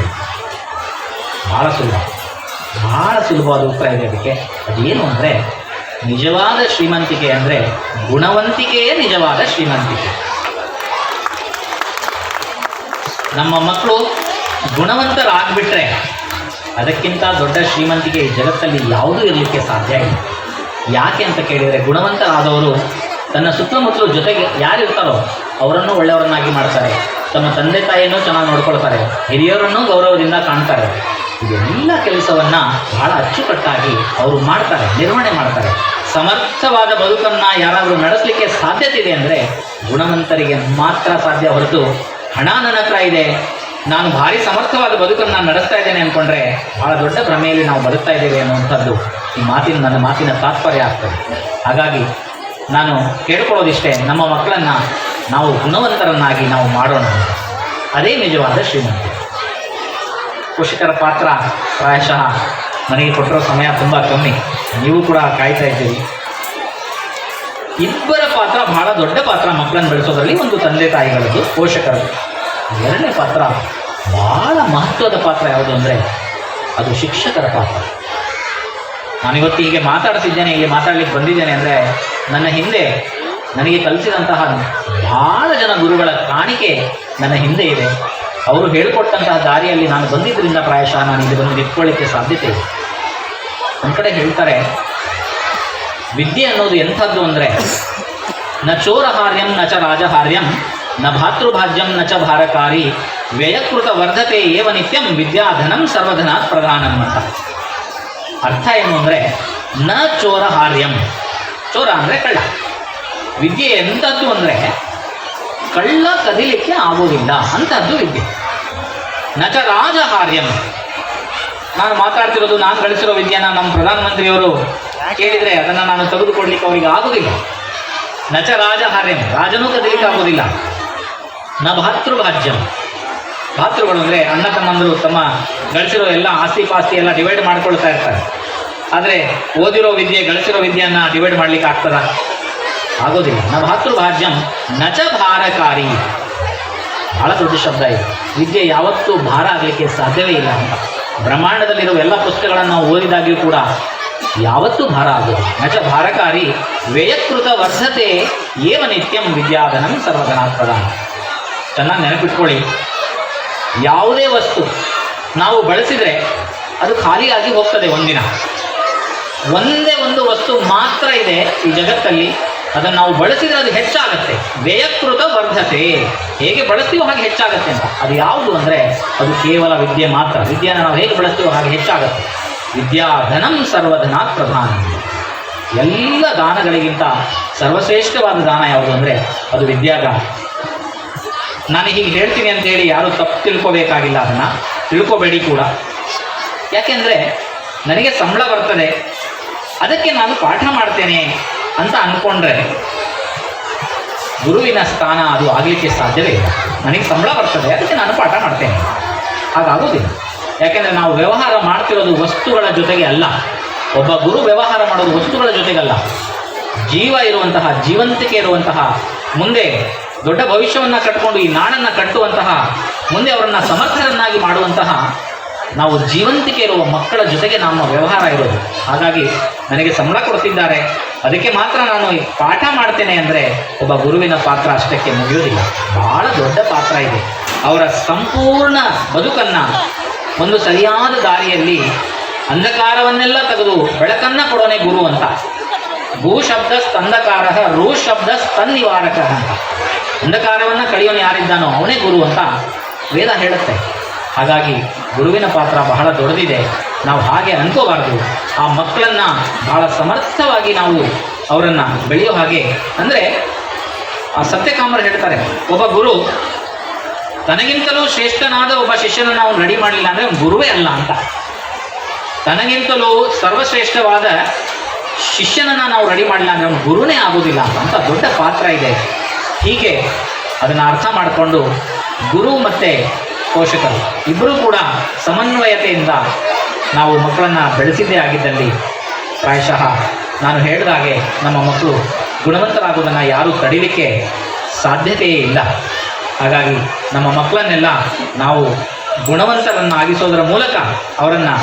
ಭಾಳ ಸುಲಭವಾದ ಉತ್ತರ ಇದೆ ಅದಕ್ಕೆ. ಅದೇನು ಅಂದರೆ, ನಿಜವಾದ ಶ್ರೀಮಂತಿಕೆ ಅಂದರೆ ಗುಣವಂತಿಕೆಯೇ ನಿಜವಾದ ಶ್ರೀಮಂತಿಕೆ. ನಮ್ಮ ಮಕ್ಕಳು ಗುಣವಂತರಾಗ್ಬಿಟ್ರೆ ಅದಕ್ಕಿಂತ ದೊಡ್ಡ ಶ್ರೀಮಂತಿಕೆ ಈ ಜಗತ್ತಲ್ಲಿ ಯಾವುದೂ ಇರಲಿಕ್ಕೆ ಸಾಧ್ಯ ಇಲ್ಲ. ಯಾಕೆ ಅಂತ ಕೇಳಿದರೆ, ಗುಣವಂತರಾದವರು ತನ್ನ ಸುತ್ತಮುತ್ತಲು ಜೊತೆಗೆ ಯಾರಿರ್ತಾರೋ ಅವರನ್ನು ಒಳ್ಳೆಯವರನ್ನಾಗಿ ಮಾಡ್ತಾರೆ, ತಮ್ಮ ತಂದೆ ತಾಯಿಯನ್ನು ಚೆನ್ನಾಗಿ ನೋಡ್ಕೊಳ್ತಾರೆ, ಹಿರಿಯರನ್ನು ಗೌರವದಿಂದ ಕಾಣ್ತಾರೆ. ಇದೆಲ್ಲ ಕೆಲಸವನ್ನು ಬಹಳ ಅಚ್ಚುಕಟ್ಟಾಗಿ ಅವರು ಮಾಡ್ತಾರೆ, ನಿರ್ವಹಣೆ ಮಾಡ್ತಾರೆ. ಸಮರ್ಥವಾದ ಬದುಕನ್ನು ಯಾರಾದರೂ ನಡೆಸಲಿಕ್ಕೆ ಸಾಧ್ಯತೆ ಇದೆ ಅಂದರೆ ಗುಣವಂತರಿಗೆ ಮಾತ್ರ ಸಾಧ್ಯ. ಹೊರತು ಹಣ ನನ್ನ ಹತ್ರ ಇದೆ, ನಾನು ಭಾರಿ ಸಮರ್ಥವಾದ ಬದುಕನ್ನು ನಾನು ನಡೆಸ್ತಾ ಇದ್ದೇನೆ ಅಂದ್ಕೊಂಡ್ರೆ ಭಾಳ ದೊಡ್ಡ ಭ್ರಮೆಯಲ್ಲಿ ನಾವು ಬದುಕ್ತಾ ಇದ್ದೇವೆ ಅನ್ನುವಂಥದ್ದು ನನ್ನ ಮಾತಿನ ತಾತ್ಪರ್ಯ ಆಗ್ತದೆ. ಹಾಗಾಗಿ ನಾನು ಕೇಳ್ಕೊಳ್ಳೋದಿಷ್ಟೇ, ನಮ್ಮ ಮಕ್ಕಳನ್ನು ನಾವು ಗುಣವಂತರನ್ನಾಗಿ ನಾವು ಮಾಡೋಣ. ಅದೇ ನಿಜವಾದ ಶ್ರೀಮಂತಿಕೆ. ಪೋಷಕರ ಪಾತ್ರ ಪ್ರಾಯಶಃ ನನಗೆ ಕೊಟ್ಟಿರೋ ಸಮಯ ತುಂಬ ಕಮ್ಮಿ, ನೀವು ಕೂಡ ಕಾಯ್ತಾ ಇದ್ದೀರಿ. ಇಬ್ಬರ ಪಾತ್ರ ಬಹಳ ದೊಡ್ಡ ಪಾತ್ರ ಮಕ್ಕಳನ್ನು ಬೆಳೆಸೋದ್ರಲ್ಲಿ. ಒಂದು ತಂದೆ ತಾಯಿಗಳದ್ದು, ಪೋಷಕರದ್ದು. ಎರಡನೇ ಪಾತ್ರ ಭಾಳ ಮಹತ್ವದ ಪಾತ್ರ ಯಾವುದು ಅಂದರೆ ಅದು ಶಿಕ್ಷಕರ ಪಾತ್ರ. ನಾನಿವತ್ತು ಹೀಗೆ ಮಾತಾಡ್ತಿದ್ದೇನೆ, ಹೀಗೆ ಮಾತಾಡ್ಲಿಕ್ಕೆ ಬಂದಿದ್ದೇನೆ ಅಂದರೆ ನನ್ನ ಹಿಂದೆ ನನಗೆ ಕಲಿಸಿದಂತಹ ಭಾಳ ಜನ ಗುರುಗಳ ಕಾಣಿಕೆ ನನ್ನ ಹಿಂದೆ ಇದೆ. ಅವರು ಹೇಳಿಕೊಟ್ಟಂತಹ ದಾರಿಯಲ್ಲಿ ನಾನು ಬಂದಿದ್ದರಿಂದ ಪ್ರಾಯಶಃ ನಾನು ಇಲ್ಲಿ ಬಂದು ನಿಂತ್ಕೊಳ್ಳಿಕ್ಕೆ ಸಾಧ್ಯತೆ ಇದೆ. ಒಂದು ಕಡೆ ಹೇಳ್ತಾರೆ, ವಿದ್ಯೆ ಅನ್ನೋದು ಎಂಥದ್ದು ಅಂದರೆ ನ ಚೋರಹಾರ್ಯಂ ನ ಚ ರಾಜಹಾರ್ಯಂ ನ ಭಾತೃಭಾಜ್ಯಂ ನ ಚ ಭಾರಕಾರಿ ವ್ಯಯಕೃತ ವರ್ಧತೆ ಏವ ನಿತ್ಯಂ ವಿದ್ಯಾಧನಂ ಸರ್ವಧನಾತ್ ಪ್ರಧಾನಂ ಅಂತ. ಅರ್ಥ ಏನು ಅಂದರೆ, ನ ಚೋರಹಾರ್ಯಂ, ಚೋರ ಅಂದರೆ ಕಳ್ಳ. ವಿದ್ಯೆ ಎಂಥದ್ದು ಅಂದರೆ ಕಳ್ಳ ಕದಿಲಿಕ್ಕೆ ಆಗೋದಿಲ್ಲ ಅಂಥದ್ದು ವಿದ್ಯೆ. ನ ಚ ರಾಜಹಾರ್ಯಂ, ನಾನು ಮಾತಾಡ್ತಿರೋದು ನಾನು ಗಳಿಸಿರೋ ವಿದ್ಯೆನ ನಮ್ಮ ಪ್ರಧಾನಮಂತ್ರಿಯವರು ಕೇಳಿದರೆ ಅದನ್ನು ನಾನು ತೆಗೆದುಕೊಡ್ಲಿಕ್ಕೆ ಅವರಿಗೆ ಆಗೋದಿಲ್ಲ. ನ ಚ ರಾಜಹಾರ್ಯಂ, ರಾಜನೂ ಕದಿಲಿಕ್ಕೆ ಆಗೋದಿಲ್ಲ. ನ ಭಾತೃಭಾಜ್ಯಂ, ಭಾತೃಗಳು ಅಂದರೆ ಅಣ್ಣ ತಮ್ಮಂದರು ತಮ್ಮ ಗಳಿಸಿರೋ ಎಲ್ಲ ಆಸ್ತಿ ಪಾಸ್ತಿ ಎಲ್ಲ ಡಿವೈಡ್ ಮಾಡ್ಕೊಳ್ತಾ ಇರ್ತಾರೆ. ಆದರೆ ಓದಿರೋ ವಿದ್ಯೆ ಗಳಿಸಿರೋ ವಿದ್ಯೆಯನ್ನು ಡಿವೈಡ್ ಮಾಡ್ಲಿಕ್ಕೆ ಆಗ್ತದ? ಆಗೋದಿಲ್ಲ. ನ ಭಾತೃಭಾಜ್ಯಂ ನಚ ಭಾರಕಾರಿ. ಬಹಳ ದೊಡ್ಡ ಶಬ್ದ ಇದು. ವಿದ್ಯೆ ಯಾವತ್ತೂ ಭಾರ ಆಗಲಿಕ್ಕೆ ಸಾಧ್ಯವೇ ಇಲ್ಲ ಅಂತ. ಬ್ರಹ್ಮಾಂಡದಲ್ಲಿರುವ ಎಲ್ಲ ಪುಸ್ತಕಗಳನ್ನು ನಾವು ಓದಿದಾಗ್ಯೂ ಕೂಡ ಯಾವತ್ತೂ ಭಾರ ಆಗೋದು. ನಚ ಭಾರಕಾರಿ ವ್ಯಯಕೃತ ವರ್ಧತೆ ಏವ ನಿತ್ಯಂ ವಿದ್ಯಾಧನಂ ಸರ್ವಧನಾತ್ಮದ. ಚೆನ್ನಾಗಿ ನೆನಪಿಟ್ಕೊಳ್ಳಿ, ಯಾವುದೇ ವಸ್ತು ನಾವು ಬಳಸಿದರೆ ಅದು ಖಾಲಿಯಾಗಿ ಹೋಗ್ತದೆ ಒಂದಿನ. ಒಂದೇ ಒಂದು ವಸ್ತು ಮಾತ್ರ ಇದೆ ಈ ಜಗತ್ತಲ್ಲಿ, ಅದನ್ನು ನಾವು ಬಳಸಿದರೆ ಅದು ಹೆಚ್ಚಾಗತ್ತೆ. ವ್ಯಯಕೃತ ವರ್ಧತೆ, ಹೇಗೆ ಬಳಸ್ತೀವೋ ಹಾಗೆ ಹೆಚ್ಚಾಗತ್ತೆ ಅಂತ. ಅದು ಯಾವುದು ಅಂದರೆ ಅದು ಕೇವಲ ವಿದ್ಯೆ ಮಾತ್ರ. ವಿದ್ಯೆಯನ್ನು ನಾವು ಹೇಗೆ ಬಳಸ್ತೀವೋ ಹಾಗೆ ಹೆಚ್ಚಾಗತ್ತೆ. ವಿದ್ಯಾಧನಂ ಸರ್ವಧನಾತ್ ಪ್ರಧಾನ. ಎಲ್ಲ ದಾನಗಳಿಗಿಂತ ಸರ್ವಶ್ರೇಷ್ಠವಾದ ದಾನ ಯಾವುದು ಅಂದರೆ ಅದು ವಿದ್ಯಾದಾನ. ನಾನು ಹೀಗೆ ಹೇಳ್ತೀನಿ ಅಂತ ಹೇಳಿ ಯಾರೂ ತಪ್ಪು ತಿಳ್ಕೊಬೇಕಾಗಿಲ್ಲ, ಅದನ್ನು ತಿಳ್ಕೊಬೇಡಿ ಕೂಡ. ಯಾಕೆಂದರೆ ನನಗೆ ಸಂಬಳ ಬರ್ತದೆ, ಅದಕ್ಕೆ ನಾನು ಪಾಠ ಮಾಡ್ತೇನೆ ಅಂತ ಅಂದ್ಕೊಂಡ್ರೆ ಗುರುವಿನ ಸ್ಥಾನ ಅದು ಆಗಲಿಕ್ಕೆ ಸಾಧ್ಯವೇ ಇಲ್ಲ. ನನಗೆ ಸಂಬಳ ಬರ್ತದೆ, ಅದಕ್ಕೆ ನಾನು ಪಾಠ ಮಾಡ್ತೇನೆ, ಹಾಗಾಗೋದಿಲ್ಲ. ಯಾಕೆಂದರೆ ನಾವು ವ್ಯವಹಾರ ಮಾಡ್ತಿರೋದು ವಸ್ತುಗಳ ಜೊತೆಗೆ ಅಲ್ಲ. ಒಬ್ಬ ಗುರು ವ್ಯವಹಾರ ಮಾಡೋದು ವಸ್ತುಗಳ ಜೊತೆಗಲ್ಲ, ಜೀವ ಇರುವಂತಹ, ಜೀವಂತಿಕೆ ಇರುವಂತಹ, ಮುಂದೆ ದೊಡ್ಡ ಭವಿಷ್ಯವನ್ನು ಕಟ್ಟಿಕೊಂಡು ಈ ನಾಡನ್ನು ಕಟ್ಟುವಂತಹ, ಮುಂದೆ ಅವರನ್ನು ಸಮರ್ಥರನ್ನಾಗಿ ಮಾಡುವಂತಹ ನಾವು ಜೀವಂತಿಕೆ ಇರುವ ಮಕ್ಕಳ ಜೊತೆಗೆ ನಮ್ಮ ವ್ಯವಹಾರ ಇರೋದು. ಹಾಗಾಗಿ ನನಗೆ ಸಂಬಳ ಕೊಡ್ತಿದ್ದಾರೆ, ಅದಕ್ಕೆ ಮಾತ್ರ ನಾನು ಪಾಠ ಮಾಡ್ತೇನೆ ಅಂದರೆ ಒಬ್ಬ ಗುರುವಿನ ಪಾತ್ರ ಅಷ್ಟಕ್ಕೆ ಮುಗಿಯೋದಿಲ್ಲ. ಭಾಳ ದೊಡ್ಡ ಪಾತ್ರ ಇದೆ. ಅವರ ಸಂಪೂರ್ಣ ಬದುಕನ್ನು ಒಂದು ಸರಿಯಾದ ದಾರಿಯಲ್ಲಿ, ಅಂಧಕಾರವನ್ನೆಲ್ಲ ತೆಗೆದು ಬೆಳಕನ್ನು ಕೊಡೋನೆ ಗುರು ಅಂತ. ಭೂ ಶಬ್ದ ಸ್ತಂಧಕಾರ, ರೂ ಶಬ್ದ ಸ್ತನ್ನಿವಾರಕ ಅಂತ. ಅಂಧಕಾರವನ್ನು ಕಳೆಯೋನು ಯಾರಿದ್ದಾನೋ ಅವನೇ ಗುರು ಅಂತ ವೇದ ಹೇಳುತ್ತೆ. ಹಾಗಾಗಿ ಗುರುವಿನ ಪಾತ್ರ ಬಹಳ ದೊಡ್ಡದಿದೆ. ನಾವು ಹಾಗೆ ಅನ್ಕೋಬಾರ್ದು. ಆ ಮಕ್ಕಳನ್ನು ಬಹಳ ಸಮರ್ಥವಾಗಿ ನಾವು ಅವರನ್ನು ಬೆಳೆಯೋ ಹಾಗೆ, ಅಂದರೆ ಆ ಸತ್ಯಕಾಮರು ಹೇಳ್ತಾರೆ, ಒಬ್ಬ ಗುರು ತನಗಿಂತಲೂ ಶ್ರೇಷ್ಠನಾದ ಒಬ್ಬ ಶಿಷ್ಯನನ್ನು ಅವನು ರೆಡಿ ಮಾಡಲಿಲ್ಲ ಅಂದರೆ ಅವನು ಗುರುವೇ ಅಲ್ಲ ಅಂತ. ತನಗಿಂತಲೂ ಸರ್ವಶ್ರೇಷ್ಠವಾದ ಶಿಷ್ಯನನ್ನು ನಾವು ರೆಡಿ ಮಾಡಲಿಲ್ಲ ಅಂದರೆ ಅವನು ಗುರುನೇ ಆಗೋದಿಲ್ಲ ಅಂತ ದೊಡ್ಡ ಪಾತ್ರ ಇದೆ. ಹೀಗೆ ಅದನ್ನು ಅರ್ಥ ಮಾಡಿಕೊಂಡು ಗುರು ಮತ್ತು ಪೋಷಕರು ಇಬ್ಬರೂ ಕೂಡ ಸಮನ್ವಯತೆಯಿಂದ ನಾವು ಮಕ್ಕಳನ್ನು ಬೆಳೆಸಿದ್ದೇ ಆಗಿದ್ದಲ್ಲಿ ಪ್ರಾಯಶಃ ನಾನು ಹೇಳಿದಾಗೆ ನಮ್ಮ ಮಕ್ಕಳು ಗುಣವಂತರಾಗೋದನ್ನು ಯಾರೂ ತಡಿಲಿಕ್ಕೆ ಸಾಧ್ಯತೆಯೇ ಇಲ್ಲ. ಹಾಗಾಗಿ ನಮ್ಮ ಮಕ್ಕಳನ್ನೆಲ್ಲ ನಾವು ಗುಣವಂತರನ್ನಾಗಿಸೋದರ ಮೂಲಕ ಅವರನ್ನು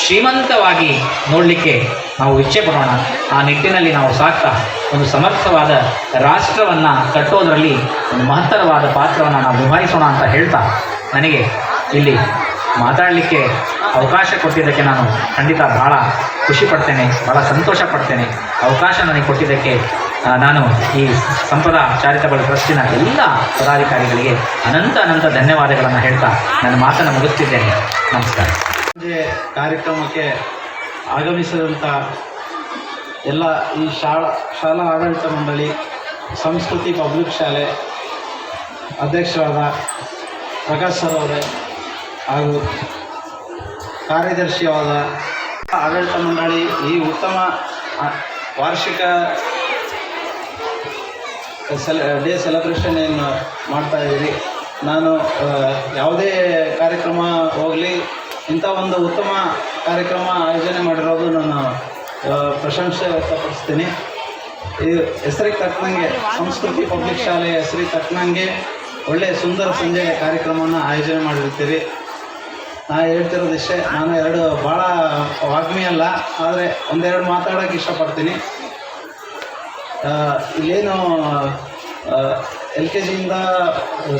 ಶ್ರೀಮಂತವಾಗಿ ನೋಡಲಿಕ್ಕೆ ನಾವು ಇಚ್ಛೆ ಪಡೋಣ. ಆ ನಿಟ್ಟಿನಲ್ಲಿ ನಾವು ಸಾಕ್ತಾ ಒಂದು ಸಮರ್ಥವಾದ ರಾಷ್ಟ್ರವನ್ನು ಕಟ್ಟೋದರಲ್ಲಿ ಒಂದು ಮಹತ್ತರವಾದ ಪಾತ್ರವನ್ನು ನಾವು ನಿಭಾಯಿಸೋಣ ಅಂತ ಹೇಳ್ತಾ, ನನಗೆ ಇಲ್ಲಿ ಮಾತಾಡಲಿಕ್ಕೆ ಅವಕಾಶ ಕೊಟ್ಟಿದ್ದಕ್ಕೆ ನಾನು ಖಂಡಿತ ಭಾಳ ಖುಷಿ ಪಡ್ತೇನೆ, ಭಾಳ ಸಂತೋಷ ಪಡ್ತೇನೆ. ಅವಕಾಶ ನನಗೆ ಕೊಟ್ಟಿದ್ದಕ್ಕೆ ನಾನು ಈ ಸಂಪದ ಚಾರಿಟಬಲ್ ಟ್ರಸ್ಟಿನ ಎಲ್ಲ ಪದಾಧಿಕಾರಿಗಳಿಗೆ ಅನಂತ ಧನ್ಯವಾದಗಳನ್ನು ಹೇಳ್ತಾ ನನ್ನ ಮಾತನ್ನು ಮುಗಿಸ್ತಿದ್ದೇನೆ. ನಮಸ್ಕಾರ. ಕಾರ್ಯಕ್ರಮಕ್ಕೆ ಆಗಮಿಸಿದಂಥ ಎಲ್ಲ ಈ ಶಾಲಾ ಆಡಳಿತ ಮಂಡಳಿ, ಸಂಸ್ಕೃತಿ ಪಬ್ಲಿಕ್ ಶಾಲೆ ಅಧ್ಯಕ್ಷರಾದ ಪ್ರಕಾಶ್ ಸರ್ ಅವರೇ ಹಾಗೂ ಕಾರ್ಯದರ್ಶಿಯಾದ ಆಡಳಿತ ಮಂಡಳಿ ಈ ಉತ್ತಮ ವಾರ್ಷಿಕ ಡೇ ಸೆಲೆಬ್ರೇಷನ್ ಏನು ಮಾಡ್ತಾಯಿದ್ದೀರಿ. ನಾನು ಯಾವುದೇ ಕಾರ್ಯಕ್ರಮ ಹೋಗಲಿ, ಇಂಥ ಒಂದು ಉತ್ತಮ ಕಾರ್ಯಕ್ರಮ ಆಯೋಜನೆ ಮಾಡಿರೋದು ನಾನು ಪ್ರಶಂಸೆ ವ್ಯಕ್ತಪಡಿಸ್ತೀನಿ. ಈ ಹೆಸರಿಗೆ ತಕ್ಕನಂಗೆ ಸಂಸ್ಕೃತಿ ಪಬ್ಲಿಕ್ ಶಾಲೆಯ ಹೆಸರಿಗೆ ತಕ್ಕನಂಗೆ ಒಳ್ಳೆಯ ಸುಂದರ ಸಂಜೆ ಕಾರ್ಯಕ್ರಮವನ್ನು ಆಯೋಜನೆ ಮಾಡಿರ್ತೀರಿ. ನಾನು ಹೇಳ್ತಿರೋದು ಇಷ್ಟೇ. ನಾನು ಭಾಳ ವಾಗ್ಮಿ ಅಲ್ಲ, ಆದರೆ ಒಂದೆರಡು ಮಾತಾಡೋಕ್ಕೆ ಇಷ್ಟಪಡ್ತೀನಿ. ಇಲ್ಲೇನು LKG ಇಂದ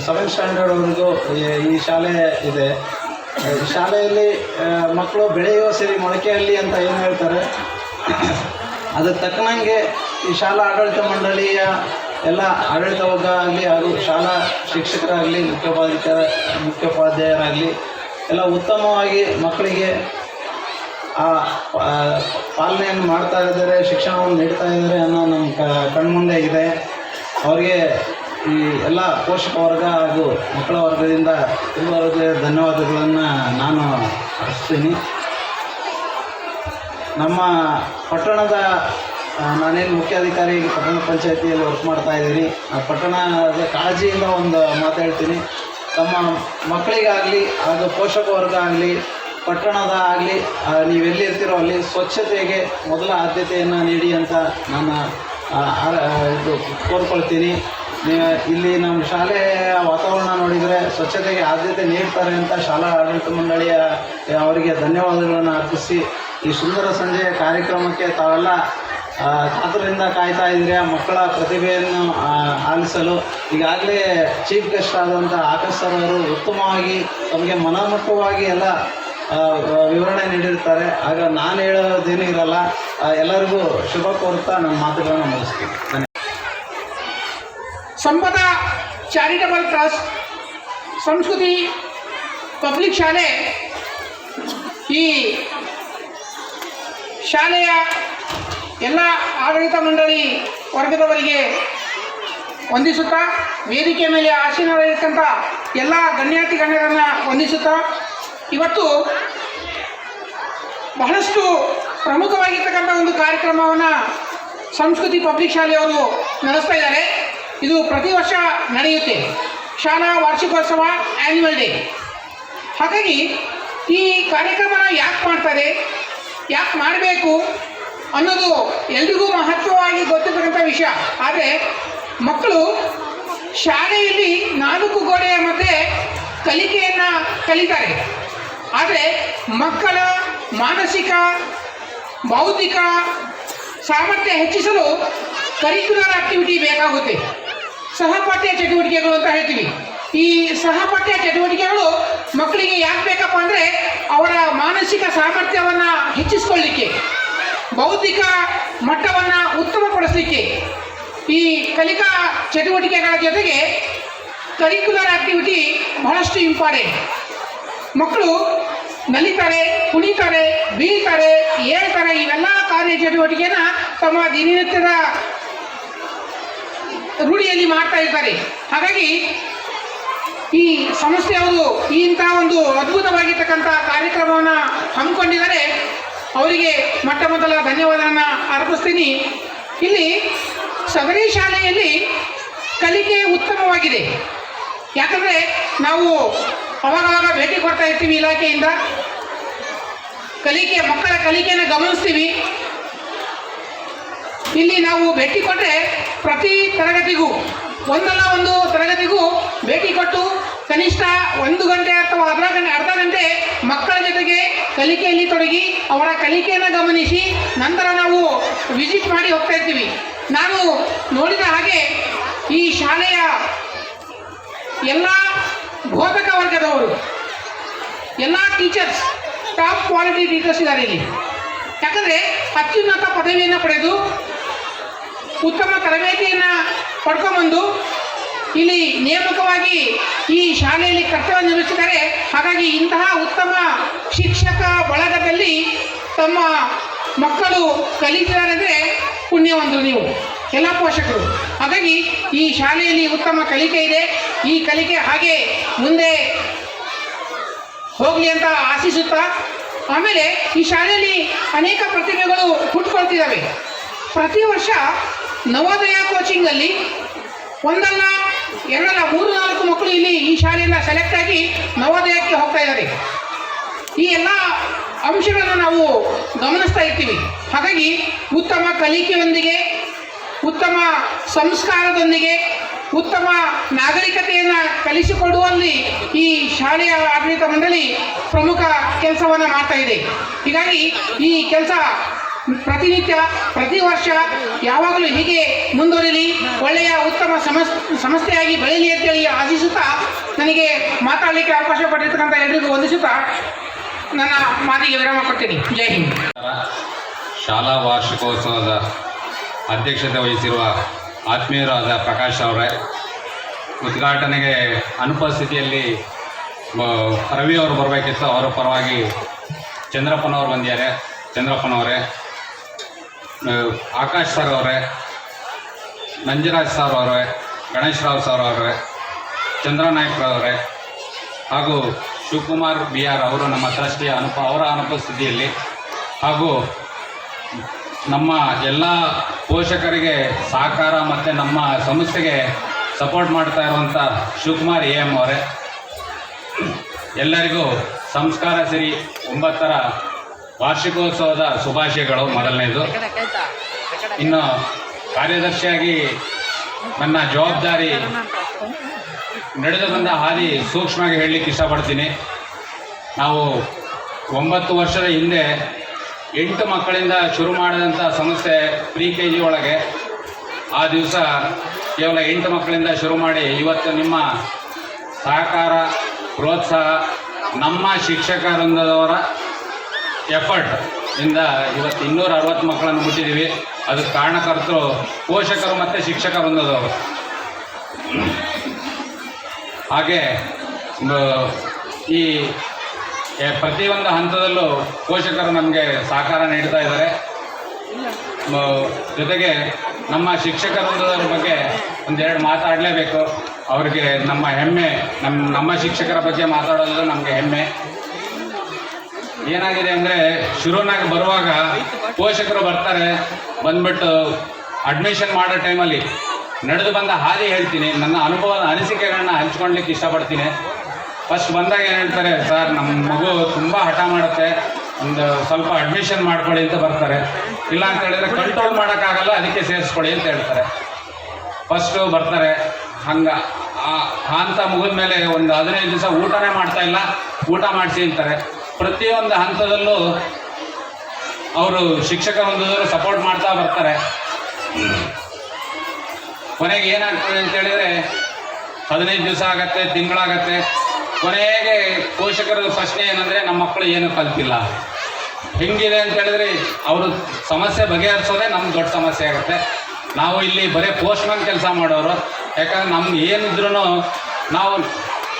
7th ಸ್ಟ್ಯಾಂಡರ್ಡ್ವರೆಗೂ ಈ ಶಾಲೆ ಇದೆ. ಶಾಲೆಯಲ್ಲಿ ಮಕ್ಕಳು ಬೆಳೆಯುವ ಸಿರಿ ಮೊಳಕೆಯಲ್ಲಿ ಅಂತ ಏನು ಹೇಳ್ತಾರೆ, ಅದಕ್ಕೆ ತಕ್ಕನಂಗೆ ಈ ಶಾಲಾ ಆಡಳಿತ ಮಂಡಳಿಯ ಎಲ್ಲ ಆಡಳಿತ ವರ್ಗ ಆಗಲಿ ಹಾಗೂ ಶಾಲಾ ಶಿಕ್ಷಕರಾಗಲಿ, ಮುಖ್ಯೋಪಾಧ್ಯಾಯರಾಗಲಿ ಎಲ್ಲ ಉತ್ತಮವಾಗಿ ಮಕ್ಕಳಿಗೆ ಆ ಪಾಲನೆಯನ್ನು ಮಾಡ್ತಾ ಇದ್ದಾರೆ, ಶಿಕ್ಷಣವನ್ನು ನೀಡ್ತಾ ಇದ್ದಾರೆ ಅನ್ನೋ ನಮ್ಮ ಕಣ್ಮುಂದೆ ಇದೆ. ಅವರಿಗೆ ಈ ಎಲ್ಲ ಪೋಷಕ ವರ್ಗ ಹಾಗೂ ಮಕ್ಕಳ ವರ್ಗದಿಂದ ತುಂಬ ಧನ್ಯವಾದಗಳನ್ನು ನಾನು ಅರ್ಪಿಸ್ತೀನಿ. ನಮ್ಮ ಪಟ್ಟಣದ ನಾನೇನು ಮುಖ್ಯಾಧಿಕಾರಿ ಪಟ್ಟಣ ಪಂಚಾಯತಿಯಲ್ಲಿ ವರ್ಕ್ ಮಾಡ್ತಾ ಇದ್ದೀನಿ. ಆ ಪಟ್ಟಣದ ಕಾಳಜಿಯಿಂದ ಒಂದು ಮಾತು ಹೇಳ್ತೀನಿ. ತಮ್ಮ ಮಕ್ಕಳಿಗಾಗಲಿ ಹಾಗೂ ಪೋಷಕ ವರ್ಗ ಆಗಲಿ ಪಟ್ಟಣದ ಆಗಲಿ ನೀವೆಲ್ಲಿರ್ತೀರೋ ಅಲ್ಲಿ ಸ್ವಚ್ಛತೆಗೆ ಮೊದಲ ಆದ್ಯತೆಯನ್ನು ನೀಡಿ ಅಂತ ನಾನು ಇದು ಕೋರ್ಕೊಳ್ತೀನಿ. ಇಲ್ಲಿ ನಮ್ಮ ಶಾಲೆಯ ವಾತಾವರಣ ನೋಡಿದರೆ ಸ್ವಚ್ಛತೆಗೆ ಆದ್ಯತೆ ನೀಡ್ತಾರೆ ಅಂತ ಶಾಲಾ ಆಡಳಿತ ಮಂಡಳಿಯ ಅವರಿಗೆ ಧನ್ಯವಾದಗಳನ್ನು ಅರ್ಪಿಸಿ ಈ ಸುಂದರ ಸಂಜೆಯ ಕಾರ್ಯಕ್ರಮಕ್ಕೆ ತಾವೆಲ್ಲ ಕಾತರದಿಂದ ಕಾಯ್ತಾ ಇದ್ದೀರಿ ಮಕ್ಕಳ ಪ್ರತಿಭೆಯನ್ನು ಆಲಿಸಲು. ಈಗಾಗಲೇ ಚೀಫ್ ಗೆಸ್ಟ್ ಆದಂಥ ಆಕಾಶ್ ಸರ್ ಅವರು ಉತ್ತಮವಾಗಿ ತಮಗೆ ಮನಮುಟ್ಟವಾಗಿ ಎಲ್ಲ ವಿವರಣೆ ನೀಡಿರ್ತಾರೆ. ಆಗ ನಾನು ಹೇಳೋದೇನೂ ಇರಲ್ಲ. ಎಲ್ಲರಿಗೂ ಶುಭ ಕೋರುತ್ತಾ ನನ್ನ ಮಾತುಗಳನ್ನು ಮುಗಿಸ್ತೀನಿ. ಧನ್ಯವಾದ. ಸಂಪದ ಚಾರಿಟಬಲ್ ಟ್ರಸ್ಟ್ ಸಂಸ್ಕೃತಿ ಪಬ್ಲಿಕ್ ಶಾಲೆ ಈ ಶಾಲೆಯ ಎಲ್ಲ ಆಡಳಿತ ಮಂಡಳಿ ವರ್ಗದವರಿಗೆ ವಂದಿಸುತ್ತಾ, ವೇದಿಕೆ ಮೇಲೆ ಆಸೀನರಾಗಿರ್ತಕ್ಕಂಥ ಎಲ್ಲ ಗಣ್ಯಾತಿ ಗಣ್ಯರನ್ನು ವಂದಿಸುತ್ತಾ, ಇವತ್ತು ಬಹಳಷ್ಟು ಪ್ರಮುಖವಾಗಿರ್ತಕ್ಕಂಥ ಒಂದು ಕಾರ್ಯಕ್ರಮವನ್ನು ಸಂಸ್ಕೃತಿ ಪಬ್ಲಿಕ್ ಶಾಲೆಯವರು ನಡೆಸ್ತಾ ಇದ್ದಾರೆ. ಇದು ಪ್ರತಿ ವರ್ಷ ನಡೆಯುತ್ತೆ, ಶಾಲಾ ವಾರ್ಷಿಕೋತ್ಸವ, ಆ್ಯನ್ಯುವಲ್ ಡೇ. ಹಾಗಾಗಿ ಈ ಕಾರ್ಯಕ್ರಮನ ಯಾಕೆ ಮಾಡ್ತಾರೆ, ಯಾಕೆ ಮಾಡಬೇಕು ಅನ್ನೋದು ಎಲ್ರಿಗೂ ಮಹತ್ವವಾಗಿ ಗೊತ್ತಿರ್ತಕ್ಕಂಥ ವಿಷಯ. ಆದರೆ ಮಕ್ಕಳು ಶಾಲೆಯಲ್ಲಿ 4 ಗೋಡೆಯ ಮಧ್ಯೆ ಕಲಿಕೆಯನ್ನು ಕಲಿತಾರೆ. ಆದರೆ ಮಕ್ಕಳ ಮಾನಸಿಕ ಬೌದ್ಧಿಕ ಸಾಮರ್ಥ್ಯ ಹೆಚ್ಚಿಸಲು ಕರಿಕ್ಯುಲರ್ ಆಕ್ಟಿವಿಟಿ ಬೇಕಾಗುತ್ತೆ. ಸಹಪಾಠ್ಯ ಚಟುವಟಿಕೆಗಳು ಅಂತ ಹೇಳ್ತೀವಿ. ಈ ಸಹಪಾಠ್ಯ ಚಟುವಟಿಕೆಗಳು ಮಕ್ಕಳಿಗೆ ಯಾಕೆ ಬೇಕಪ್ಪ ಅಂದರೆ ಅವರ ಮಾನಸಿಕ ಸಾಮರ್ಥ್ಯವನ್ನು ಹೆಚ್ಚಿಸ್ಕೊಳ್ಳಿಕ್ಕೆ, ಬೌದ್ಧಿಕ ಮಟ್ಟವನ್ನು ಉತ್ತಮಪಡಿಸಲಿಕ್ಕೆ ಈ ಕಲಿಕಾ ಚಟುವಟಿಕೆಗಳ ಜೊತೆಗೆ ಕರಿಕ್ಯುಲರ್ ಆಕ್ಟಿವಿಟಿ ಬಹಳಷ್ಟು ಇಂಪಾರ್ಟೆಂಟ್. ಮಕ್ಕಳು ನಲಿತಾರೆ, ಕುಣಿತಾರೆ, ಬೀಳ್ತಾರೆ, ಏಳ್ತಾರೆ, ಇವೆಲ್ಲ ಕಾರ್ಯ ಚಟುವಟಿಕೆನ ತಮ್ಮ ದಿನನಿತ್ಯದ ರೂಢಿಯಲ್ಲಿ ಮಾಡ್ತಾ ಇರ್ತಾರೆ. ಹಾಗಾಗಿ ಈ ಸಂಸ್ಥೆಯವರು ಇಂಥ ಒಂದು ಅದ್ಭುತವಾಗಿರ್ತಕ್ಕಂಥ ಕಾರ್ಯಕ್ರಮವನ್ನು ಹಮ್ಮಿಕೊಂಡಿದ್ದಾರೆ. ಅವರಿಗೆ ಮೊಟ್ಟ ಮೊದಲ ಧನ್ಯವಾದವನ್ನು ಅರ್ಪಿಸ್ತೀನಿ. ಇಲ್ಲಿ ಸದರಿ ಶಾಲೆಯಲ್ಲಿ ಕಲಿಕೆ ಉತ್ತಮವಾಗಿದೆ. ಯಾಕಂದರೆ ನಾವು ಅವಾಗವಾಗ ಭೇಟಿ ಕೊಡ್ತಾ ಇರ್ತೀವಿ ಇಲಾಖೆಯಿಂದ, ಮಕ್ಕಳ ಕಲಿಕೆಯನ್ನು ಗಮನಿಸ್ತೀವಿ. ಇಲ್ಲಿ ನಾವು ಭೇಟಿ ಕೊಟ್ಟರೆ ಪ್ರತಿ ತರಗತಿಗೂ ಒಂದಲ್ಲ ಒಂದು ತರಗತಿಗೂ ಭೇಟಿ ಕೊಟ್ಟು ಕನಿಷ್ಠ 1 ಗಂಟೆ ಅಥವಾ ಅರ್ಧ ಗಂಟೆ ಮಕ್ಕಳ ಜೊತೆಗೆ ಕಲಿಕೆಯಲ್ಲಿ ತೊಡಗಿ ಅವರ ಕಲಿಕೆಯನ್ನು ಗಮನಿಸಿ ನಂತರ ನಾವು ವಿಸಿಟ್ ಮಾಡಿ ಹೋಗ್ತಾ ಇರ್ತೀವಿ. ನಾನು ನೋಡಿದ ಹಾಗೆ ಈ ಶಾಲೆಯ ಎಲ್ಲ ಬೋಧಕ ವರ್ಗದವರು, ಎಲ್ಲ ಟೀಚರ್ಸ್, ಟಾಪ್ ಕ್ವಾಲಿಟಿ ಟೀಚರ್ಸ್ ಇದ್ದಾರೆ ಇಲ್ಲಿ. ಯಾಕಂದರೆ ಅತ್ಯುನ್ನತ ಪದವಿಯನ್ನು ಪಡೆದು ಉತ್ತಮ ತರಬೇತಿಯನ್ನು ಪಡ್ಕೊಂಬಂದು ಇಲ್ಲಿ ನೇಮಕವಾಗಿ ಈ ಶಾಲೆಯಲ್ಲಿ ಕರ್ತವ್ಯ ನಿರ್ವಹಿಸಿದ್ದಾರೆ. ಹಾಗಾಗಿ ಇಂತಹ ಉತ್ತಮ ಶಿಕ್ಷಕ ಬಳಗದಲ್ಲಿ ತಮ್ಮ ಮಕ್ಕಳು ಕಲಿತಿದ್ದಾರೆ ಅಂದರೆ ಪುಣ್ಯವಂತರು ನೀವು ಎಲ್ಲ ಪೋಷಕರು. ಹಾಗಾಗಿ ಈ ಶಾಲೆಯಲ್ಲಿ ಉತ್ತಮ ಕಲಿಕೆ ಇದೆ. ಈ ಕಲಿಕೆ ಹಾಗೆ ಮುಂದೆ ಹೋಗಲಿ ಅಂತ ಆಶಿಸುತ್ತಾ, ಆಮೇಲೆ ಈ ಶಾಲೆಯಲ್ಲಿ ಅನೇಕ ಪ್ರತಿಭೆಗಳು ಹುಟ್ಟುಕೊಳ್ತಿದ್ದಾವೆ. ಪ್ರತಿ ವರ್ಷ ನವೋದಯ ಕೋಚಿಂಗಲ್ಲಿ ಒಂದಲ್ಲ ಎರಡಲ್ಲ 3-4 ಮಕ್ಕಳು ಇಲ್ಲಿ ಈ ಶಾಲೆಯಿಂದ ಸೆಲೆಕ್ಟ್ ಆಗಿ ನವೋದಯಕ್ಕೆ ಹೋಗ್ತಾ ಇದ್ದಾರೆ. ಈ ಎಲ್ಲ ಅಂಶಗಳನ್ನು ನಾವು ಗಮನಿಸ್ತಾ ಇರ್ತೀವಿ. ಹಾಗಾಗಿ ಉತ್ತಮ ಕಲಿಕೆಯೊಂದಿಗೆ, ಉತ್ತಮ ಸಂಸ್ಕಾರದೊಂದಿಗೆ, ಉತ್ತಮ ನಾಗರಿಕತೆಯನ್ನು ಕಲಿಸಿಕೊಡುವಲ್ಲಿ ಈ ಶಾಲೆಯ ಆಡಳಿತ ಮಂಡಳಿ ಪ್ರಮುಖ ಕೆಲಸವನ್ನು ಮಾಡ್ತಾ ಇದೆ. ಹೀಗಾಗಿ ಈ ಕೆಲಸ ಪ್ರತಿನಿತ್ಯ ಪ್ರತಿ ವರ್ಷ ಯಾವಾಗಲೂ ಹೀಗೆ ಮುಂದುವರಿಲಿ, ಒಳ್ಳೆಯ ಉತ್ತಮ ಸಂಸ್ಥೆಯಾಗಿ ಬೆಳೀಲಿ ಅಂತೇಳಿ ಆಶಿಸುತ್ತಾ ನನಗೆ ಮಾತಾಡಲಿಕ್ಕೆ ಅವಕಾಶ ಪಟ್ಟಿರ್ತಕ್ಕಂಥ ಎಲ್ಲರಿಗೂ ವಂದಿಸುತ್ತಾ ನನ್ನ ಮಾತಿಗೆ ವಿರಾಮ ಕೊಡ್ತೀನಿ. ಜೈ ಹಿಂದ್. ಶಾಲಾ ವಾರ್ಷಿಕೋತ್ಸವದ ಅಧ್ಯಕ್ಷತೆ ವಹಿಸಿರುವ ಆತ್ಮೀಯರಾದ ಪ್ರಕಾಶ್ ಅವರೇ, ಉದ್ಘಾಟನೆಗೆ ಅನುಪಸ್ಥಿತಿಯಲ್ಲಿ ರವಿ ಅವರು ಬರಬೇಕಿತ್ತು, ಅವರ ಪರವಾಗಿ ಚಂದ್ರಪ್ಪನವರು ಬಂದಿದ್ದಾರೆ. ಚಂದ್ರಪ್ಪನವರೇ, ಆಕಾಶ್ ಸರ್ ಅವರೇ, ನಂಜರಾಜ್ ಸರ್ ಅವರೇ, ಗಣೇಶ್ ರಾವ್ ಸರ್ ಅವರೇ, ಚಂದ್ರನಾಯ್ಕರವರೇ ಹಾಗೂ ಶಿವಕುಮಾರ್ ಬಿ ಆರ್ ಅವರು ನಮ್ಮ ಟ್ರಸ್ಟಿಯ ಅವರ ಅನುಪಸ್ಥಿತಿಯಲ್ಲಿ ಹಾಗೂ ನಮ್ಮ ಎಲ್ಲ ಪೋಷಕರಿಗೆ ಸಹಕಾರ ಮತ್ತು ನಮ್ಮ ಸಂಸ್ಥೆಗೆ ಸಪೋರ್ಟ್ ಮಾಡ್ತಾ ಇರುವಂಥ ಶಿವಕುಮಾರ್ ಎ ಎಮ್ ಅವರೇ ಎಲ್ಲರಿಗೂ ಸಂಸ್ಕಾರ ಸಿರಿ 9ರ ವಾರ್ಷಿಕೋತ್ಸವದ ಶುಭಾಶಯಗಳು. ಮೊದಲನೇದು. ಇನ್ನು ಕಾರ್ಯದರ್ಶಿಯಾಗಿ ನನ್ನ ಜವಾಬ್ದಾರಿ ನಡೆದು ಬಂದ ಹಾದಿ ಸೂಕ್ಷ್ಮವಾಗಿ ಹೇಳಲಿಕ್ಕೆ ಇಷ್ಟಪಡ್ತೀನಿ. ನಾವು 9 ವರ್ಷದ ಹಿಂದೆ 8 ಮಕ್ಕಳಿಂದ ಶುರು ಮಾಡಿದಂಥ ಸಂಸ್ಥೆ ಪ್ರಿ KG ಒಳಗೆ. ಆ ದಿವಸ ಕೇವಲ 8 ಮಕ್ಕಳಿಂದ ಶುರು ಮಾಡಿ ಇವತ್ತು ನಿಮ್ಮ ಸಹಕಾರ, ಪ್ರೋತ್ಸಾಹ, ನಮ್ಮ ಶಿಕ್ಷಕ ವೃಂದದವರ ಎಫರ್ಟ್ ಇಂದ ಇವತ್ತು 260 ಮಕ್ಕಳನ್ನು ಮುಟ್ಟಿದ್ದೀವಿ. ಅದಕ್ಕೆ ಕಾರಣಕರ್ತರು ಪೋಷಕರು ಮತ್ತು ಶಿಕ್ಷಕ ವೃಂದದವರು. ಹಾಗೆ ಈ ಪ್ರತಿಯೊಂದು ಹಂತದಲ್ಲೂ ಪೋಷಕರು ನಮಗೆ ಸಹಕಾರ ನೀಡ್ತಾ ಇದ್ದಾರೆ. ಜೊತೆಗೆ ನಮ್ಮ ಶಿಕ್ಷಕ ವೃಂದದವ್ರ ಬಗ್ಗೆ ಒಂದೆರಡು ಮಾತಾಡಲೇಬೇಕು. ಅವ್ರಿಗೆ ನಮ್ಮ ಹೆಮ್ಮೆ, ನಮ್ಮ ಶಿಕ್ಷಕರ ಬಗ್ಗೆ ಮಾತಾಡೋದು ನಮಗೆ ಹೆಮ್ಮೆ. ಏನಾಗಿದೆ ಅಂದರೆ ಶುರುವಿನಾಗ ಬರುವಾಗ ಪೋಷಕರು ಬರ್ತಾರೆ, ಬಂದ್ಬಿಟ್ಟು ಅಡ್ಮಿಷನ್ ಮಾಡೋ ಟೈಮಲ್ಲಿ ನಡೆದು ಬಂದ ಹಾದಿ ಹೇಳ್ತೀನಿ, ನನ್ನ ಅನುಭವದ ಅನಿಸಿಕೆಗಳನ್ನ ಹಂಚ್ಕೊಳ್ಲಿಕ್ಕೆ ಇಷ್ಟಪಡ್ತೀನಿ. ಫಸ್ಟ್ ಬಂದಾಗ ಏನು ಹೇಳ್ತಾರೆ, ಸರ್ ನಮ್ಮ ಮಗು ತುಂಬ ಹಠ ಮಾಡುತ್ತೆ, ಒಂದು ಸ್ವಲ್ಪ ಅಡ್ಮಿಷನ್ ಮಾಡ್ಕೊಳ್ಳಿ ಅಂತ ಬರ್ತಾರೆ. ಇಲ್ಲ ಅಂತ ಹೇಳಿದ್ರೆ ಕಂಟ್ರೋಲ್ ಮಾಡೋಕ್ಕಾಗಲ್ಲ, ಅದಕ್ಕೆ ಸೇರಿಸ್ಕೊಳ್ಳಿ ಅಂತ ಹೇಳ್ತಾರೆ. ಫಸ್ಟು ಬರ್ತಾರೆ. ಹಂಗೆ ಅಂತ ಮುಗಿದ ಮೇಲೆ ಒಂದು 15 ದಿವಸ ಊಟನೇ ಮಾಡ್ತಾ ಇಲ್ಲ, ಊಟ ಮಾಡಿಸಿ ಅಂತಾರೆ. ಪ್ರತಿಯೊಂದು ಹಂತದಲ್ಲೂ ಅವರು ಶಿಕ್ಷಕ ವೃಂದದವರು ಸಪೋರ್ಟ್ ಮಾಡ್ತಾ ಬರ್ತಾರೆ. ಕೊನೆಗೆ ಏನಾಗ್ತದೆ ಅಂತ ಹೇಳಿದರೆ 15 ದಿವಸ ಆಗತ್ತೆ, ತಿಂಗಳಾಗತ್ತೆ. ಕೊನೆಗೆ ಪೋಷಕರ ಪ್ರಶ್ನೆ ಏನಂದರೆ ನಮ್ಮ ಮಕ್ಕಳು ಏನು ಕಲ್ತಿಲ್ಲ. ಹೆಂಗಿದೆ ಅಂತ ಹೇಳಿದ್ರೆ ಅವರು ಸಮಸ್ಯೆ ಬಗೆಹರಿಸೋದೇ ನಮ್ಗೆ ದೊಡ್ಡ ಸಮಸ್ಯೆ ಆಗುತ್ತೆ. ನಾವು ಇಲ್ಲಿ ಬರೀ ಪೋಸ್ಟ್ಮನ್ ಕೆಲಸ ಮಾಡೋರು. ಯಾಕಂದ್ರೆ ನಮ್ಗೆ ಏನಿದ್ರೂ ನಾವು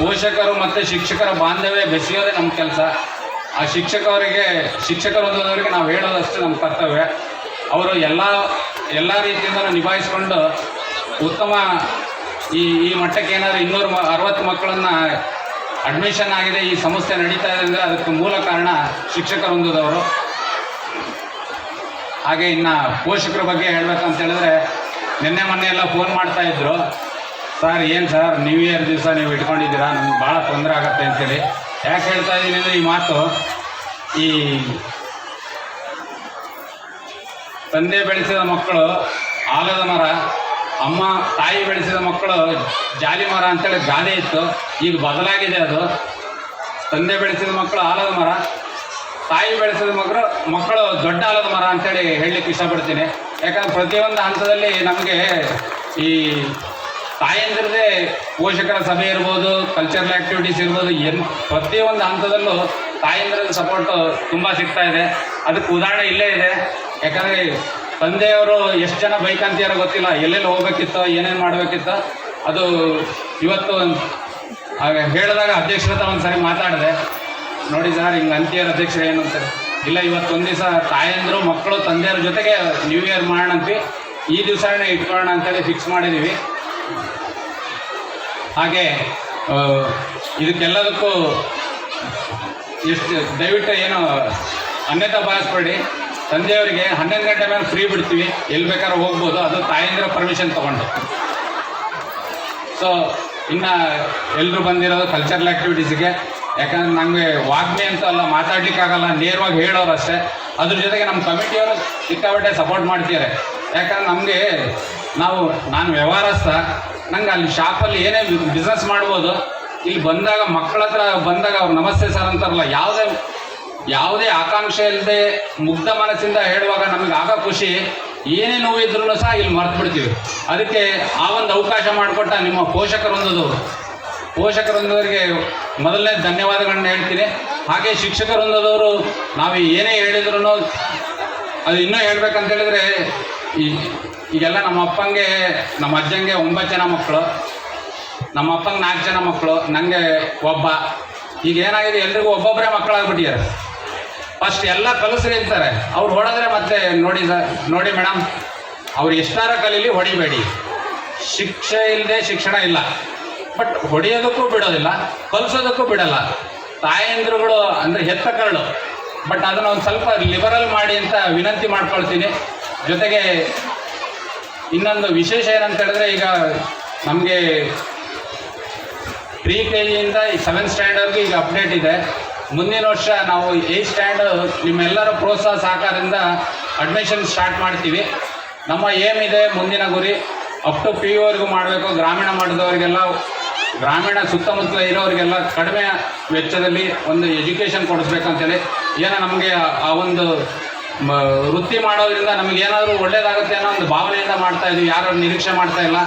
ಪೋಷಕರು ಮತ್ತು ಶಿಕ್ಷಕರ ಬಾಂಧವ್ಯ ಬೆಸೆಯೋದೇ ನಮ್ಮ ಕೆಲಸ. ಆ ಶಿಕ್ಷಕರವರಿಗೆ ನಾವು ಹೇಳೋದಷ್ಟೇ ನಮ್ಮ ಕರ್ತವ್ಯ. ಅವರು ಎಲ್ಲ ರೀತಿಯಿಂದಲೂ ನಿಭಾಯಿಸ್ಕೊಂಡು ಉತ್ತಮ ಈ ಮಟ್ಟಕ್ಕೆ ಏನಾದರೂ 260 ಮಕ್ಕಳನ್ನು ಅಡ್ಮಿಷನ್ ಆಗಿದೆ, ಈ ಸಂಸ್ಥೆ ನಡೀತಾ ಇದೆ ಅಂದರೆ ಅದಕ್ಕೆ ಮೂಲ ಕಾರಣ ಶಿಕ್ಷಕ ವೃಂದದವರು. ಹಾಗೆ ಇನ್ನು ಪೋಷಕರ ಬಗ್ಗೆ ಹೇಳಬೇಕಂತ ಹೇಳಿದ್ರೆ, ನಿನ್ನೆ ಮೊನ್ನೆ ಎಲ್ಲ ಫೋನ್ ಮಾಡ್ತಾ ಇದ್ರು, ಸರ್ ಏನು ಸರ್ ನ್ಯೂ ಇಯರ್ ದಿವಸ ನೀವು ಇಟ್ಕೊಂಡಿದ್ದೀರಾ, ನಮ್ಗೆ ಭಾಳ ತೊಂದರೆ ಆಗತ್ತೆ ಅಂತೇಳಿ. ಯಾಕೆ ಹೇಳ್ತಾ ಇದ್ದೀನಿ ಅಂದರೆ ಈ ಮಾತು, ಈ ತಂದೆ ಬೆಳೆಸಿದ ಮಕ್ಕಳು ಆಲದ ಮರ, ತಾಯಿ ಬೆಳೆಸಿದ ಮಕ್ಕಳು ಜಾಲಿ ಮರ ಅಂತೇಳಿ ಗಾದೆ ಇತ್ತು. ಈಗ ಬದಲಾಗಿದೆ ಅದು. ತಂದೆ ಬೆಳೆಸಿದ ಮಕ್ಕಳು ಆಲದ ಮರ, ತಾಯಿ ಬೆಳೆಸಿದ ಮಕ್ಕಳು ದೊಡ್ಡ ಆಲದ ಮರ ಅಂತೇಳಿ ಹೇಳಲಿಕ್ಕೆ ಇಷ್ಟಪಡ್ತೀನಿ. ಯಾಕಂದ್ರೆ ಪ್ರತಿಯೊಂದು ಹಂತದಲ್ಲಿ ನಮಗೆ ಈ ತಾಯಂದಿರದೇ ಪೋಷಕರ ಸಭೆ ಇರ್ಬೋದು, ಕಲ್ಚರಲ್ ಆ್ಯಕ್ಟಿವಿಟೀಸ್ ಇರ್ಬೋದು, ಪ್ರತಿಯೊಂದು ಹಂತದಲ್ಲೂ ತಾಯಂದಿರದ ಸಪೋರ್ಟು ತುಂಬ ಸಿಗ್ತಾ ಇದೆ. ಅದಕ್ಕೆ ಉದಾಹರಣೆ ಇಲ್ಲೇ ಇದೆ. ಯಾಕಂದರೆ ತಂದೆಯವರು ಎಷ್ಟು ಜನ ಬೈಕಂತೀಯಾರೋ ಗೊತ್ತಿಲ್ಲ, ಎಲ್ಲೆಲ್ಲಿ ಹೋಗ್ಬೇಕಿತ್ತೋ, ಏನೇನು ಮಾಡಬೇಕಿತ್ತೋ. ಅದು ಇವತ್ತು ಹೇಳಿದಾಗ ಅಧ್ಯಕ್ಷರ ಹತ್ರ ಒಂದು ಸರಿ ಮಾತಾಡಿದೆ, ನೋಡಿ ಸರ್ ಹಿಂಗೆ ಅಂತೀಯರ ಅಧ್ಯಕ್ಷರು ಏನು ಅಂತಾರೆ. ಇಲ್ಲ, ಇವತ್ತೊಂದು ದಿವಸ ತಾಯಂದರು ಮಕ್ಕಳು ತಂದೆಯರ ಜೊತೆಗೆ ನ್ಯೂ ಇಯರ್ ಮಾಡೋಣ ಅಂತ ಈ ದಿವಸನೇ ಇಟ್ಕೊಳ್ಳೋಣ ಅಂತೇಳಿ ಫಿಕ್ಸ್ ಮಾಡಿದ್ದೀವಿ. ಹಾಗೆ ಇದಕ್ಕೆಲ್ಲದಕ್ಕೂ ದಯವಿಟ್ಟು ಏನು ಅನ್ಯತಾ ಭಾವಿಸ್ಬೇಡಿ. ತಂದೆಯವರಿಗೆ 11 ಗಂಟೆ ಮೇಲೆ ಫ್ರೀ ಬಿಡ್ತೀವಿ, ಎಲ್ಲಿ ಬೇಕಾದ್ರೂ ಹೋಗ್ಬೋದು, ಅದು ತಾಯಂದಿರ ಪರ್ಮಿಷನ್ ತೊಗೊಂಡು. ಸೊ ಇನ್ನು ಎಲ್ಲರೂ ಬಂದಿರೋದು ಕಲ್ಚರಲ್ ಆ್ಯಕ್ಟಿವಿಟೀಸಿಗೆ. ಯಾಕಂದ್ರೆ ನನಗೆ ವಾಗ್ಮಿ ಅಂತ ಅಲ್ಲ, ಮಾತಾಡ್ಲಿಕ್ಕಾಗಲ್ಲ, ನೇರವಾಗಿ ಹೇಳೋರು ಅಷ್ಟೇ. ಅದ್ರ ಜೊತೆಗೆ ನಮ್ಮ ಕಮಿಟಿಯವರು ಸಿಕ್ಕಾಪಟ್ಟೆ ಸಪೋರ್ಟ್ ಮಾಡ್ತಿದ್ದಾರೆ. ಯಾಕಂದ್ರೆ ನಾನು ವ್ಯವಹಾರಸ್ಥ, ನಂಗೆ ಅಲ್ಲಿ ಶಾಪಲ್ಲಿ ಏನೇ ಬಿಸ್ನೆಸ್ ಮಾಡ್ಬೋದು. ಇಲ್ಲಿ ಬಂದಾಗ ಮಕ್ಕಳ ಹತ್ರ ಬಂದಾಗ ಅವ್ರು ನಮಸ್ತೆ ಸರ್ ಅಂತಾರಲ್ಲ, ಯಾವುದೇ ಆಕಾಂಕ್ಷೆ ಇಲ್ಲದೆ ಮುಗ್ಧ ಮನಸ್ಸಿಂದ ಹೇಳುವಾಗ ನಮಗೆ ಆಗ ಖುಷಿ. ಏನೇ ನೋವಿದ್ರೂ ಸಹ ಇಲ್ಲಿ ಮರ್ತು ಬಿಡ್ತೀವಿ. ಅದಕ್ಕೆ ಆ ಒಂದು ಅವಕಾಶ ಮಾಡಿಕೊಟ್ಟ ನಿಮ್ಮ ಪೋಷಕ ವೃಂದದವರಿಗೆ ಮೊದಲನೇ ಧನ್ಯವಾದಗಳನ್ನ ಹೇಳ್ತೀನಿ. ಹಾಗೆ ಶಿಕ್ಷಕ ವೃಂದದವರು ನಾವು ಏನೇ ಹೇಳಿದ್ರು ಅದು ಇನ್ನೂ ಹೇಳ್ಬೇಕಂತ ಹೇಳಿದರೆ, ಈಗೆಲ್ಲ ನಮ್ಮ ಅಪ್ಪಂಗೆ ನಮ್ಮ ಅಜ್ಜಂಗೆ 9 ಜನ ಮಕ್ಕಳು, ನಮ್ಮ ಅಪ್ಪಂಗೆ 4 ಜನ ಮಕ್ಕಳು, ನನಗೆ ಒಬ್ಬ. ಈಗ ಏನಾಗಿದೆ, ಎಲ್ರಿಗೂ ಒಬ್ಬೊಬ್ಬರೇ ಮಕ್ಕಳಾಗ್ಬಿಟ್ಟಿದ್ದಾರೆ. ಫಸ್ಟ್ ಎಲ್ಲ ಕಲಿಸ್ರಿ ಅಂತಾರೆ, ಅವ್ರು ಹೊಡೆದ್ರೆ ಮತ್ತೆ ನೋಡಿ ಮೇಡಮ್, ಅವ್ರು ಎಷ್ಟಾರ ಕಲೀಲಿ, ಹೊಡಿಬೇಡಿ. ಶಿಕ್ಷೆ ಇಲ್ಲದೆ ಶಿಕ್ಷಣ ಇಲ್ಲ. ಬಟ್ ಹೊಡೆಯೋದಕ್ಕೂ ಬಿಡೋದಿಲ್ಲ, ಕಲಿಸೋದಕ್ಕೂ ಬಿಡಲ್ಲ. ತಾಯಂದ್ರುಗಳು ಅಂದರೆ ಹೆತ್ತ ಕರಳು. ಬಟ್ ಅದನ್ನು ಒಂದು ಸ್ವಲ್ಪ ಲಿಬರಲ್ ಮಾಡಿ ಅಂತ ವಿನಂತಿ ಮಾಡ್ಕೊಳ್ತೀನಿ. ಜೊತೆಗೆ ಇನ್ನೊಂದು ವಿಶೇಷ ಏನಂತ ಹೇಳಿದ್ರೆ, ಈಗ ನಮಗೆ ಪ್ರೀ ಕೆ ಜಿಯಿಂದ ಈ 7th ಸ್ಟ್ಯಾಂಡರ್ಡ್ಗೆ ಈಗ ಅಪ್ಡೇಟ್ ಇದೆ. ಮುಂದಿನ ವರ್ಷ ನಾವು 8th ಸ್ಟ್ಯಾಂಡರ್ಡ್ ನಿಮ್ಮೆಲ್ಲರ ಪ್ರೋತ್ಸಾಹ ಸಹಕಾರದಿಂದ ಅಡ್ಮಿಷನ್ ಸ್ಟಾರ್ಟ್ ಮಾಡ್ತೀವಿ. ನಮ್ಮ ಏಮ್ ಇದೆ, ಮುಂದಿನ ಗುರಿ ಅಪ್ ಟು PU ವರೆಗೂ ಮಾಡಬೇಕು. ಗ್ರಾಮೀಣ ಮಾಡಿದವರಿಗೆಲ್ಲ, ಗ್ರಾಮೀಣ ಸುತ್ತಮುತ್ತಲ ಇರೋರಿಗೆಲ್ಲ ಕಡಿಮೆ ವೆಚ್ಚದಲ್ಲಿ ಒಂದು ಎಜುಕೇಷನ್ ಕೊಡಿಸ್ಬೇಕಂತೇಳಿ, ಏನೋ ನಮಗೆ ಆ ಒಂದು ವೃತ್ತಿ ಮಾಡೋದ್ರಿಂದ ನಮಗೇನಾದರೂ ಒಳ್ಳೇದಾಗುತ್ತೆ ಅನ್ನೋ ಒಂದು ಭಾವನೆಯಿಂದ ಮಾಡ್ತಾ ಇದ್ದೀವಿ. ಯಾರು ನಿರೀಕ್ಷೆ ಮಾಡ್ತಾ ಇಲ್ಲ.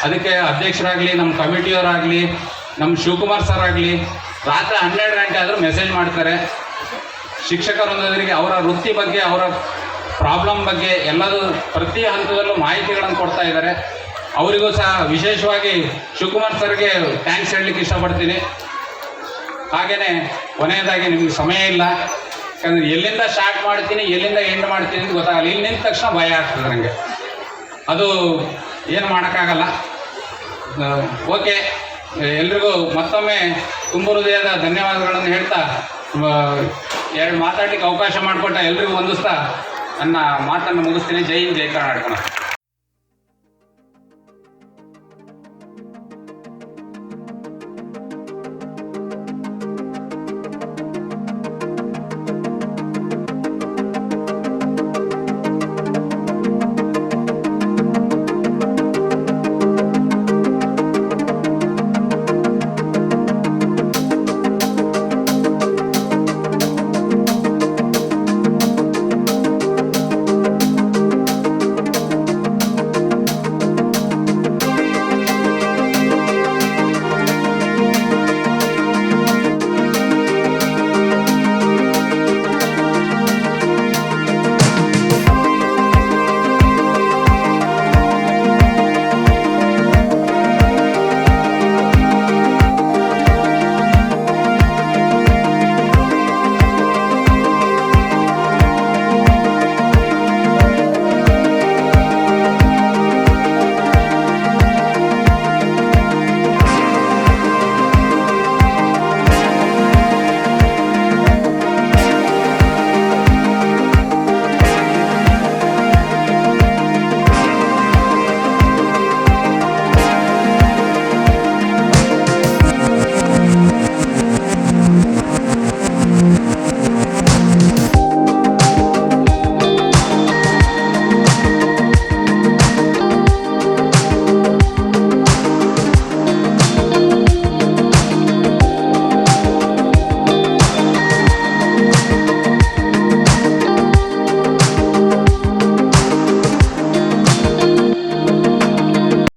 ಅದಕ್ಕೆ ಅಧ್ಯಕ್ಷರಾಗಲಿ, ನಮ್ಮ ಕಮಿಟಿಯವರಾಗಲಿ, ನಮ್ಮ ಶಿವಕುಮಾರ್ ಸರ್ ಆಗಲಿ ರಾತ್ರಿ 12 ಗಂಟೆ ಆದರೂ ಮೆಸೇಜ್ ಮಾಡ್ತಾರೆ. ಶಿಕ್ಷಕರೊಂದಿಗೆ ಅವರ ವೃತ್ತಿ ಬಗ್ಗೆ, ಅವರ ಪ್ರಾಬ್ಲಮ್ ಬಗ್ಗೆ ಎಲ್ಲದೂ ಪ್ರತಿ ಹಂತದಲ್ಲೂ ಮಾಹಿತಿಗಳನ್ನು ಕೊಡ್ತಾ ಇದ್ದಾರೆ. ಅವರಿಗೂ ಸಹ ವಿಶೇಷವಾಗಿ ಶಿವಕುಮಾರ್ ಸರ್ಗೆ ಥ್ಯಾಂಕ್ಸ್ ಹೇಳಲಿಕ್ಕೆ ಇಷ್ಟಪಡ್ತೀನಿ. ಹಾಗೆಯೇ ಕೊನೆಯದಾಗಿ ನಿಮಗೆ ಸಮಯ ಇಲ್ಲ, ಯಾಕಂದರೆ ಎಲ್ಲಿಂದ ಸ್ಟಾರ್ಟ್ ಮಾಡ್ತೀನಿ, ಎಲ್ಲಿಂದ ಎಂಡ್ ಮಾಡ್ತೀನಿ ಅಂತ ಗೊತ್ತಾಗಲ್ಲ. ಇಲ್ಲಿ ನಿಂತ ತಕ್ಷಣ ಭಯ ಆಗ್ತದೆ ನನಗೆ, ಅದು ಏನು ಮಾಡೋಕ್ಕಾಗಲ್ಲ. ಓಕೆ, ಎಲ್ರಿಗೂ ಮತ್ತೊಮ್ಮೆ ತುಂಬ ಹೃದಯದ ಧನ್ಯವಾದಗಳನ್ನು ಹೇಳ್ತಾ, ಎರಡು ಮಾತಾಡಲಿಕ್ಕೆ ಅವಕಾಶ ಮಾಡಿಕೊಟ್ಟ ಎಲ್ರಿಗೂ ವಂದಿಸ್ತಾ ನನ್ನ ಮಾತನ್ನು ಮುಗಿಸ್ತೀನಿ. ಜೈ ಹಿಂದ್, ಜೈ ಕರ್ನಾಟಕ.